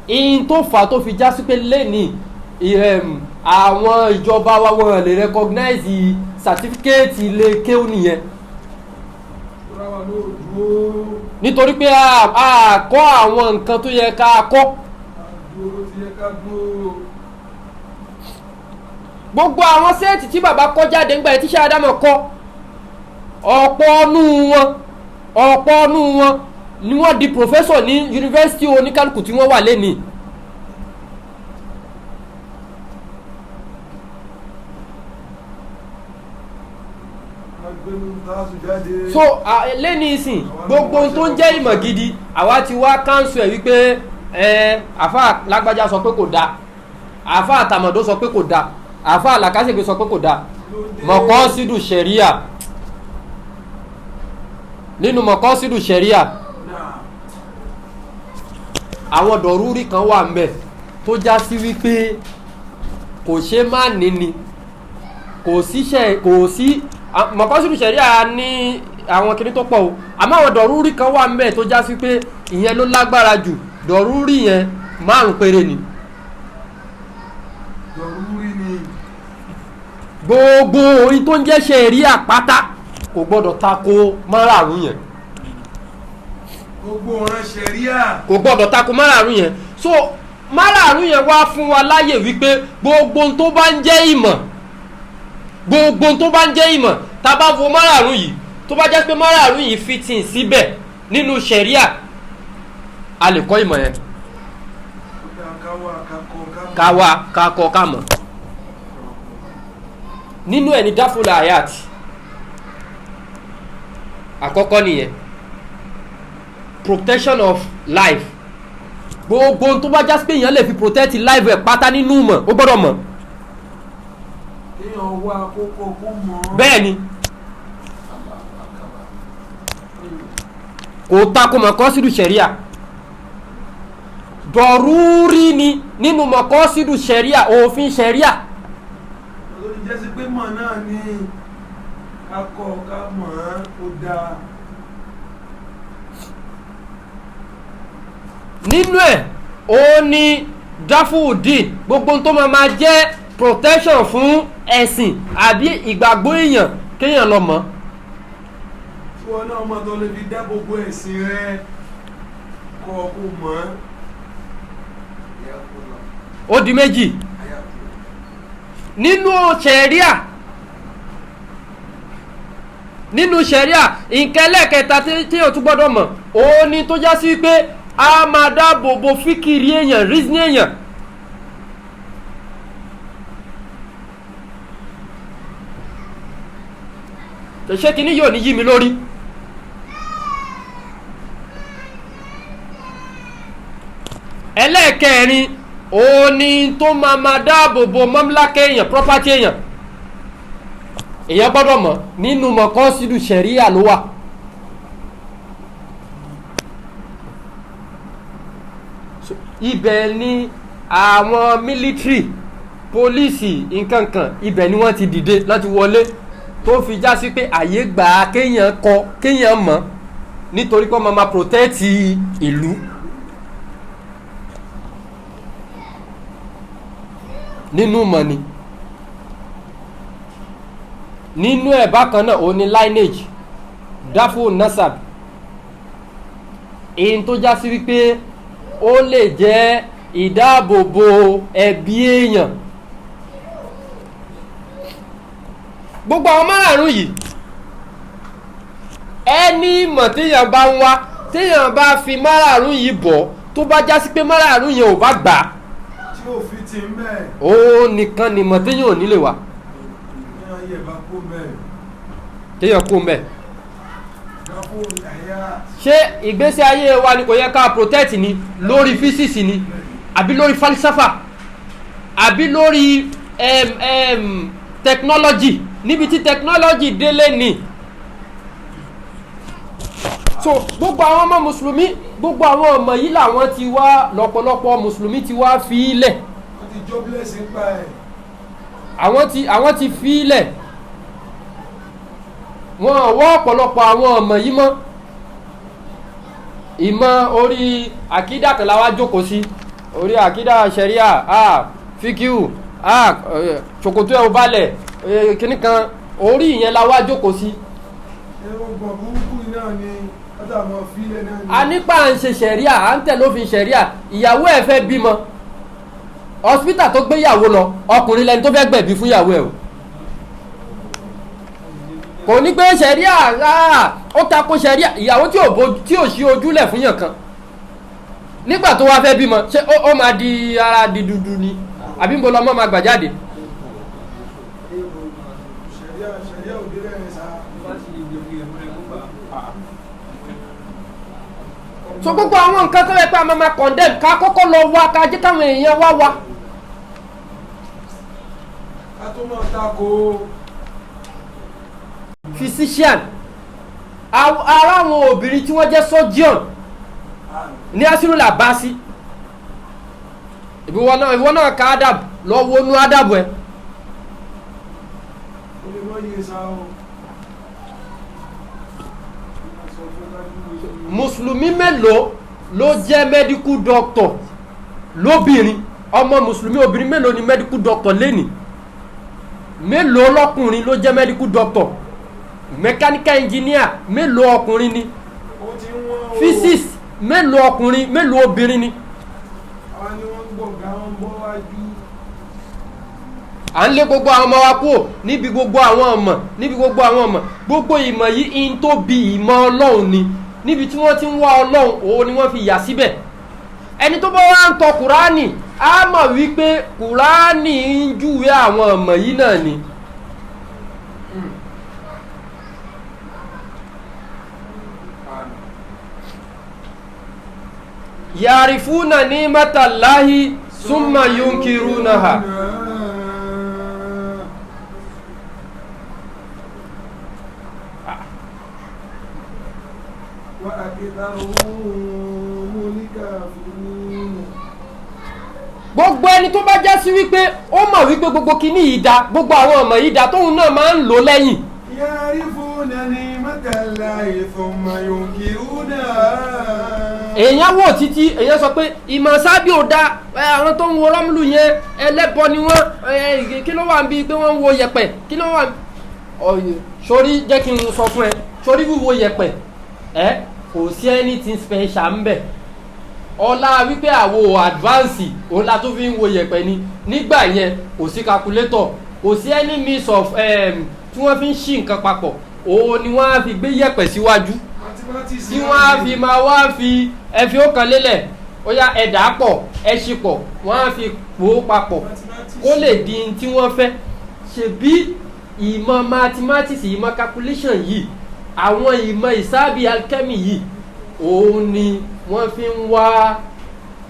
ìyìn tó fà tó fi já sí pé lẹ́ni àwọn ìjọba wa wọn lè recognize certificate lè kéwú nìyẹn nítorí pé a kọ́ àwọn nǹkan tó yẹ ká kọ́. Gbogbo àwọn sẹ́ẹ̀tì tí bàbá kọ́ jáde ńgbà tí Sheikh Adamu kọ́ ọ̀pọ̀ ọ̀nù wọn ni wọ́n di professor ní yunifásitì oníkálukú tí wọ́n wà lẹ́nìí. So lẹ́nìí ìsìn gbogbo tó ń jẹ́ ìmọ̀ gidi àwa ti wá káńsù ẹ̀ wípé àfáà lágbájá sọ pé kò da, àfáà tàmọ̀dó sọ pé kò da, àfáà làkàṣègbè sọ pé kò da. mọ̀kọ́sídù ṣẹ̀ríà, nínú mọ̀kọ́sídù ṣẹ̀ríà àwọn dọ̀rúrí kan wà ń bẹ̀ tó já sí wípé kò ṣe má níní, kò sí mọ̀kọ́sídù ṣẹ̀ríà ní àwọn kìíní tó pọ̀ o, àmọ́ àwọn dọ̀rúrí kan wà ń bẹ̀ tó já sí pé ìyẹn ló lágbára jù. dọ̀rúrí yẹn 5 péré ni. dọ̀rúrí ni gbogbo orin tó ń jẹ́ ṣẹ̀ríà pátá kò gbọ́dọ̀ tako márààrún yẹn. gbogbo ọ̀ràn ṣẹ̀ríà kò gbọ́dọ̀ tako márààrún yẹn. so márààrún yẹn wá fún wa láyè wípé gbogbo tó bá ń jẹ́ ìmọ̀, gbogbo tó bá ń jẹ́ ìmọ̀ tá bá wo márààrún yìí, tó bá jẹ́ pé márààrún yìí fitin síbẹ̀ nínú ṣẹ̀ríà, a lè kọ́ ìmọ̀ yẹn. káwa kakọ kámọ̀. nínú ẹ̀ ní dáfúlà ayat àkọ́kọ́ nìyẹn, protection of life. gbogbo tó bá jásí pé èèyàn lè fi protect life ẹ̀ pátá nínú mọ̀ ó gbọ́dọ̀ mọ̀. èèyàn wá kókó kó mọ̀. bẹ́ẹ̀ ni kò tako mọ̀kọ́sídù ṣẹ̀ríà, dọ̀rúrí ni nínú mọ̀kọ́sídù ṣẹ̀ríà, òfin ṣẹ̀ríà. lórí jẹ́ sí pé mọ̀ náà ni kakọ̀ ká mọ̀ ó dáa. nínú ẹ̀ ó ní dáfúdì, gbogbo tó máa jẹ́ protection fún ẹ̀sìn àbí ìgbàgbọ́ èèyàn kéèyàn lọ mọ̀. tí wọn náà mọ̀ tó lè fi dá gbogbo ẹ̀sìn rẹ kọ́ kó mọ̀. ó di méjì. nínú ṣẹ̀ríà, nǹkan ẹlẹ́kẹta tí o tún gbọ́dọ̀ mọ̀ ó ní tó já sí pé a máa dáàbò bo fíkìrí èèyàn, rízní èèyàn. ṣe kìíní yóò ní yí mi lórí. ẹlẹ́ẹ̀kẹrin ó ní tó máa dáàbò bo mọ́mlákẹ́ èèyàn, property èèyàn. èèyàn gbọ́dọ̀ mọ̀ nínú mọ̀kọ́sídù ṣẹ̀ríà ló wà. ibẹ̀ ni àwọn military, police, nkankan, ibẹ̀ ni wọ́n ti dìde láti wọlé, tó fi já sí pé àyè gbà á kéèyàn mọ̀ nítorí pé wọ́n máa protect ìlú. nínú mọ̀ ni. nínú ẹ̀ bákan náà ó ní lineage, dáfò nasab, èyí tó já sí wípé ó lè jẹ́ ìdáàbòbò ẹbí èèyàn. gbogbo àwọn márààrún yìí ẹni ìmọ̀ téèyàn bá ń wá, téèyàn bá fi márààrún yìí bọ̀, tó bá já sí pé márààrún yẹn ò bá gbà á, tí ò fi ti ń bẹ́ẹ̀. ó nìkan ni mọ̀ téèyàn ò ní lè wá. téèyàn yẹ bá kó bẹ́ẹ̀. téèyàn kó bẹ́ẹ̀. dáfó àyà. ṣé ìgbésí ayé wa ni kò yẹ ká protect ni lórí physics ni, àbí lórí falsafa, àbí lórí technology, níbi tí technology délé ni. so gbogbo àwọn ọmọ mùsùlùmí, gbogbo àwọn ọmọ yìí làwọn ti wá, lọ́pọ̀lọpọ̀ mùsùlùmí ti wá fi ilẹ̀. wọ́n ti jobless ń pa ẹ̀. àwọn ti fi ilẹ̀. wọ́n wọ́ ọ̀pọ̀lọpọ̀ àwọn ọmọ yìí mọ́. ìmọ̀ orí àkídà kan la wá jókòó sí, orí àkídà ṣẹ̀ríà, fíkíù, ṣòkòtò ẹ̀ ò balẹ̀, kíní kan, orí ìyẹn la wá jókòó sí. ẹ̀rọ gbọ̀n burúkú náà ni látàmọ́ fílẹ̀ náà ni. a nípa ń ṣe ṣẹ̀ríà, à ń tẹ̀lé òfin ṣẹ̀ríà. ìyàwó ẹ̀ fẹ́ bímọ, hospital tó gbéyàwó lọ, ọkùnrin lẹni tó fẹ́ gbẹ̀bí fún ìyàwó ẹ̀ o. kò ní pé ṣẹ̀ríà ó tako ṣẹ̀ríà. ìyàwó tí ò ṣí ojúlẹ̀ fún yàn kan, nígbà tó wá fẹ́ bímọ, ṣé ó máa di ara di dúdú ni, àbí ń bọ́ lọ́mọ máa gbà jáde. ṣẹ̀ríà òde rẹ̀ sá. so gbogbo àwọn nǹkan tó yẹ pé a máa condemn ká kọ́kọ́ lọ wá ká jẹ́ káwọn èèyàn wá wá. ká tó máa tako. physician ara àwọn obìnrin tí wọ́n jẹ́ surgeon ní asírùlà bá sí ìwọ náà ká adab lọ wọnú adab ẹ. mùsùlùmí mélòó ló jẹ́ medical doctor lóbìnrin ọmọ mùsùlùmí obìnrin mélòó ni medical doctor lẹ́nìí mélòó lọ́kùnrin ló jẹ́ medical doctor mechanical engineer mélòó ọkùnrin ni physics mélòó ọkùnrin mélòó obìnrin ni. àwọn ni wọ́n ń gbọ̀ngá wọn bọ́ wájú. à ń lé gbogbo àwọn ọmọ wa kúrò níbi gbogbo àwọn ọmọ gbogbo ìmọ̀ yìí in tó bi ìmọ̀ ọlọ́run ni níbi tí wọ́n ti ń wá ọlọ́run òun ni wọ́n fi yà síbẹ̀. ẹni tó bá wá ń tọ kùránì á mọ̀ wípé kùránì ń júwe àwọn ọmọ yìí náà ni. yarifuna ní matallahi summa yunkirunaha. gbogbo ẹni tó bá já sí wípé ó mọ̀ wípé gbogbo kìíní yìí dá gbogbo àwọn ọmọ yìí dá tóun náà máa ń lò lẹ́yìn. yarifuna ní matallahi summa yunkirunaha. èèyàn wò títí èèyàn sọ pé ìmọ̀ sábì ò dá àwọn tó ń wo rọ́mùlù yẹn ẹlẹ́bọ ni wọ́n kí ló wà ń bí pé wọ́n ń wo yẹ̀pẹ̀ kí ló wà sórí jẹ́ kí n sọ fún ẹ sórí wíwo yẹ̀pẹ̀ kò sí anything special ń bẹ̀ ọlá wípé àwo advance òun la tó fi ń wo yẹ̀pẹ̀ ni nígbà yẹn kò sí calculator kò sí any means of tí wọ́n fi ń ṣí nǹkan papọ̀ òun ni wọ́n á fi gbé yẹ̀pẹ̀ síwájú tí wọ́n á fi máa wá fi ẹ̀fí ó kan lélẹ̀ ó yá ẹ̀dá pọ̀ ẹ̀ṣin pọ̀ wọ́n á fi pò ó papọ̀ kó lè di tí wọ́n fẹ́ ṣebí ìmọ̀ mathematics ìmọ̀ calculation yìí àwọn ìmọ̀ ìsáàbì alchemy yìí òun ni wọ́n fi ń wá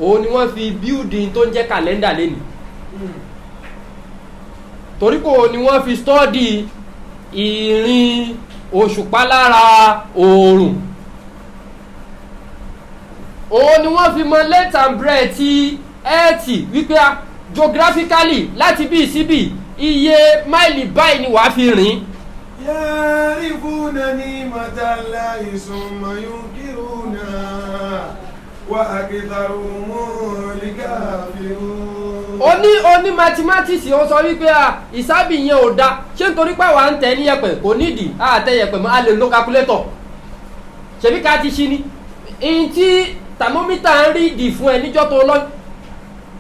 òun ni wọ́n fi building tó ń jẹ́ kàlẹ́ndà lẹ́nu torí kò ni wọ́n fi study ìrìn òṣùpá lára oòrùn òun ni wọ́n fi mọ length and breadth ti ẹ̀ẹ́tì wípé geographically láti bí síbí iye máìlì báyìí ni wàá fi rìn. yarifuna ni'matallahi summa yunkirunaha wa aktharuhumul kafirun. oní mathematics ó sọ wípé ìsábì yẹn ò da ṣé nítorí pé wà ń tẹ̀ ní yẹ̀pẹ̀ kò nídìí àtẹ yẹ̀pẹ̀ mọ́ a lè lo calculator ṣebí ká ti ṣí ni èyí tí thermometer ń rí ìdì fún ẹ níjọ́ tó lọ.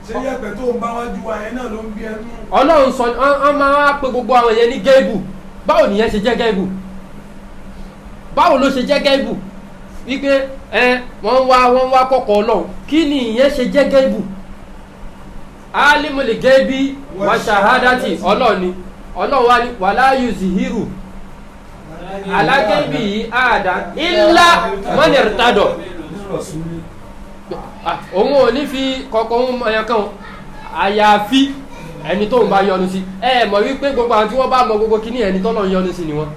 ṣé yẹ̀pẹ̀ tó ń bá wọn ju àyẹn náà ló ń bí ẹnu. ọlọ́run sọ ọ́n máa pe gbogbo àwọn yẹn ní gẹ́ẹ̀bù báwo nìyẹn ṣe jẹ́ gẹ́ẹ̀bù báwo ló ṣe jẹ́ gẹ́ẹ̀bù wípé wọ́n wá kọ́kọ́ ọlọ́run kí ni ìyẹn ṣe jẹ́ gẹ́ẹ̀bù alimuli gẹ́ẹ̀bì wa ṣahadati ọlọ́run ni ọlọ́run wa ni wàlá yuzihiru alágẹ́bì yìí àdá ilá mọ́nìrìtàdọ̀ òun ò ní fi kọ̀ọ̀kan ohun ẹ̀yàn kan àyàfi ẹni tó ń bá yọ́nú sí mọ̀ wípé gbogbo àwọn tí wọ́n bá mọ gbogbo kíní ẹni tọ́lọ́ yọ́nú sí ni wọ́n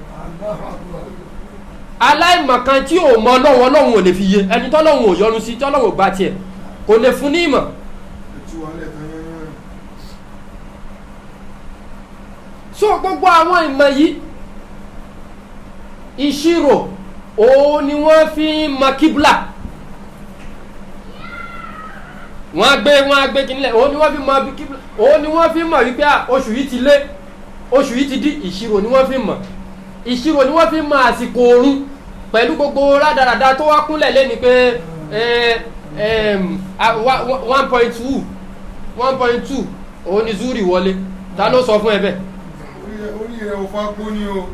aláìmọ̀kan tí ò mọ ọlọ́run ọlọ́run ò lè fi yé ẹni tọ́lọ́run ò yọ́nú sí tọ́lọ́run ò gbà tiẹ̀ kò lè fún ní ìmọ̀. so gbogbo àwọn ìmọ̀ yìí ìṣirò òun ni wọ́n fi ń mọ kíbla wọ́n á gbé kínílẹ̀ òun ni wọ́n fi mọ kíbla òun ni wọ́n fi mọ̀ wípé oṣù yìí ti lé oṣù yìí ti dí ìṣirò ni wọ́n fi mọ̀ ìṣirò ni wọ́n fi mọ̀ àsìkò oorun pẹ̀lú gbogbo rádaràda tó wá kúnlẹ̀ lẹ́ni pé 1.2 òun ni zuri wọlé ta ló sọ fún ẹ bẹ́ẹ̀. orí rẹ̀ ò fagbó ni o.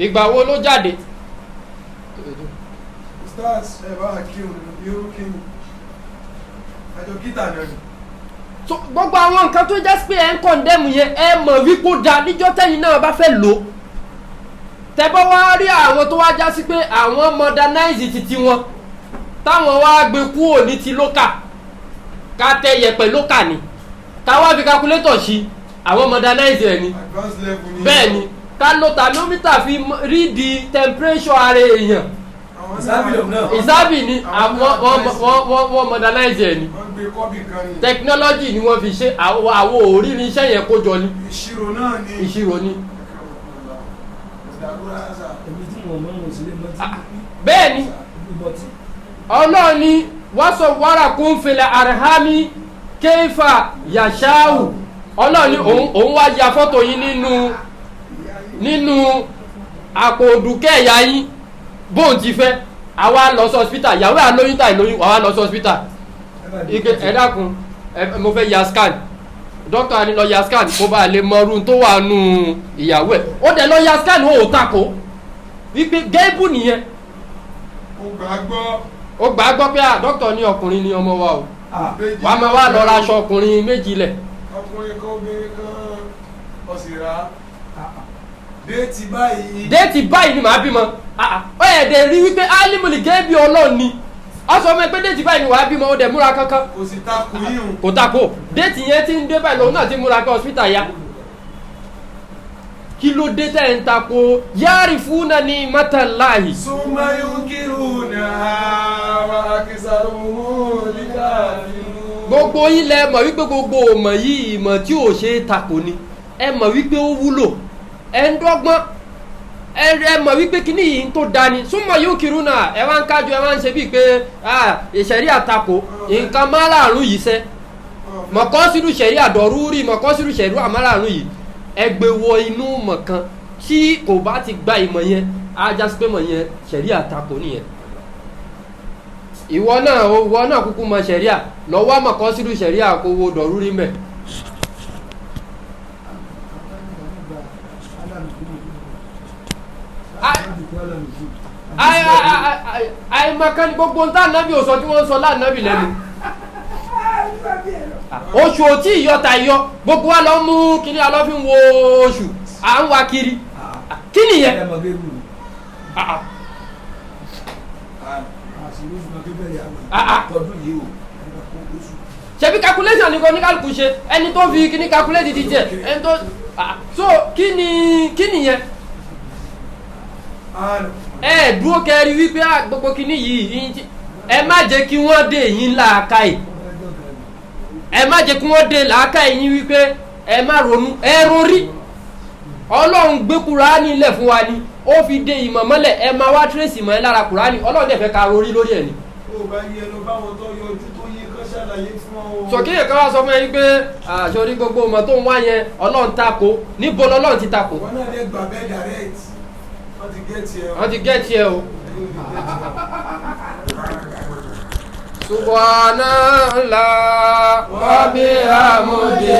ìgbà wo ló jáde. stars ẹ bá kírun irú kírun àjọ kíta náà ni. so gbogbo àwọn nǹkan tó jẹ́ pé ẹ̀ ń kọ̀ndẹ́mù yẹn ẹ mọ̀ wípé ó da níjọ́ tẹ́yìn náà bá fẹ́ lò tẹ́bọ́ wá rí àwọn tó wá já sí pé àwọn modernize titi wọn táwọn wá gbé kúrò ní ti local ká tẹ yẹ̀pẹ̀ local ni ká wá fi calculator sí àwọn modernize ẹ̀ ni bẹ́ẹ̀ ni ká lo thermometer fi rí di temperature ara èèyàn ìsábì ni wọ́n modernize ẹ̀ ni technology ni wọ́n fi ṣe àwọn òrírí iṣẹ́ yẹn kó jọ ni ìṣirò ni bẹ́ẹ̀ ni ọlọ́run ni wọ́n sọ wàrà kún fìlẹ̀ àrẹ̀hámi kéfà yàṣáwù ọlọ́run ni òun wá ya fọ́tò yín nínú àpò òdùkẹ́ ẹ̀yà yín bóun ti fẹ́ àwa lọ sí hospital ìyàwó àlóyún tà ìlóyún àwa lọ sí hospital ike ẹ dákun mo fẹ́ ya scan dókítà ni lọ ya scan kó bá lè mọ irun tó wà nù ìyàwó ẹ̀ ó dẹ̀ lọ ya scan ó takò wípé gẹ́bù nìyẹn ó gbà gbọ́ pé dókítà ní ọkùnrin ni ọmọ wa o wà á máa wá lọ ra aṣọ ọkùnrin méjì lẹ̀. ọkùnrin kan obìnrin kan ọ̀sìnrà déètì báyìí ni màá bímọ ó yẹ dẹ̀ rí wípé alimuli gẹ́bí ọlọ́run ni ọsọ ọmọ ẹgbẹ́ déètì báyìí ni wàá bímọ ó dẹ̀ múra kankan kò sì takò yíhun kò takò déètì yẹn ti ń dé báyìí lòun náà ti múra kí hospital ya kí ló dé tẹ̀ ń takò yáàrí fúnà ní mọ́tàláhì. súnmọ́ yóò kírun náà wà kìsàrùn nígbà nínú. gbogbo yín lẹ mọ̀ wípé gbogbo ọmọ yìí ìmọ̀ tí ò ṣe é takò ni ẹ mọ̀ wípé ó wúlò ẹ ń dọ́gbọ́n ẹ mọ̀ wípé kíní yìí tó dání súnmọ́ yóò kírun náà ẹ wá ń kájú ẹ wá ń ṣe bíi pé ìṣẹ̀rí àtakò nǹkan márààrún yìí sẹ́ mọ̀kọ́sírù ṣẹ̀rí àdọ̀rúurì mọ̀kọ́sírù ṣẹ̀rí àmárààrún yìí ẹgbẹ́ wọ inú mọ̀ kan tí kò bá ti gba ìmọ̀ yẹn ajá sí pé mọ̀ yẹn ṣẹ̀rí àtakò nìyẹn ìwọ náà kúkú mọ̀ ṣẹ̀rí à lọ́wọ́ mọ̀kọ́sírù ṣẹ̀rí àkówó dọ̀rúurì mẹ́. àìmọ̀kan ni gbogbo ń tá ànábì ò sọ tí wọ́n ń sọ láànábì lẹ́nu oṣù òtí ìyọta ìyọ gbogbo wa lọ mú kíní alọ́ fi ń wo oṣù à ń wa kiri kí nìyẹn ṣebí calculation ni kò ní kálukú ṣe ẹni tó fi kíní calculate ti jẹ ẹni tó so kí nìyẹn ẹ dúró kẹrí wípé gbogbo kíní yìí ẹ má jẹ́ kí wọ́n dé yín láàkáì ẹ má jẹ́ kí wọ́n dé láàkáì yín wípé ẹ má ronú ẹ rorí ọlọ́run gbé kúránì lẹ̀ fún wa ni ó fi dé ìmọ̀ mọ́lẹ̀ ẹ máa wá tírèsì mọ́ ẹ lára kúránì ọlọ́run dẹ̀ fẹ́ ká rorí lórí ẹ̀ ni. ó bá yẹ lọ báwọn tó yọjú tó yẹ kán ṣàlàyé fún ọ. sọ̀kìyè kan wá sọ fún ẹ pé àṣọrí gbogbo ọmọ tó ń wá yẹn ọlọ́run takò níbo lọ́lọ́run ti takò. wọn náà lè gbà bẹ́ẹ̀ direct wọ́n ti gẹ́ẹ̀tì ẹ o. wọ́n ti gẹ́ẹ̀tì ẹ o. subhanallah wa bihamdihi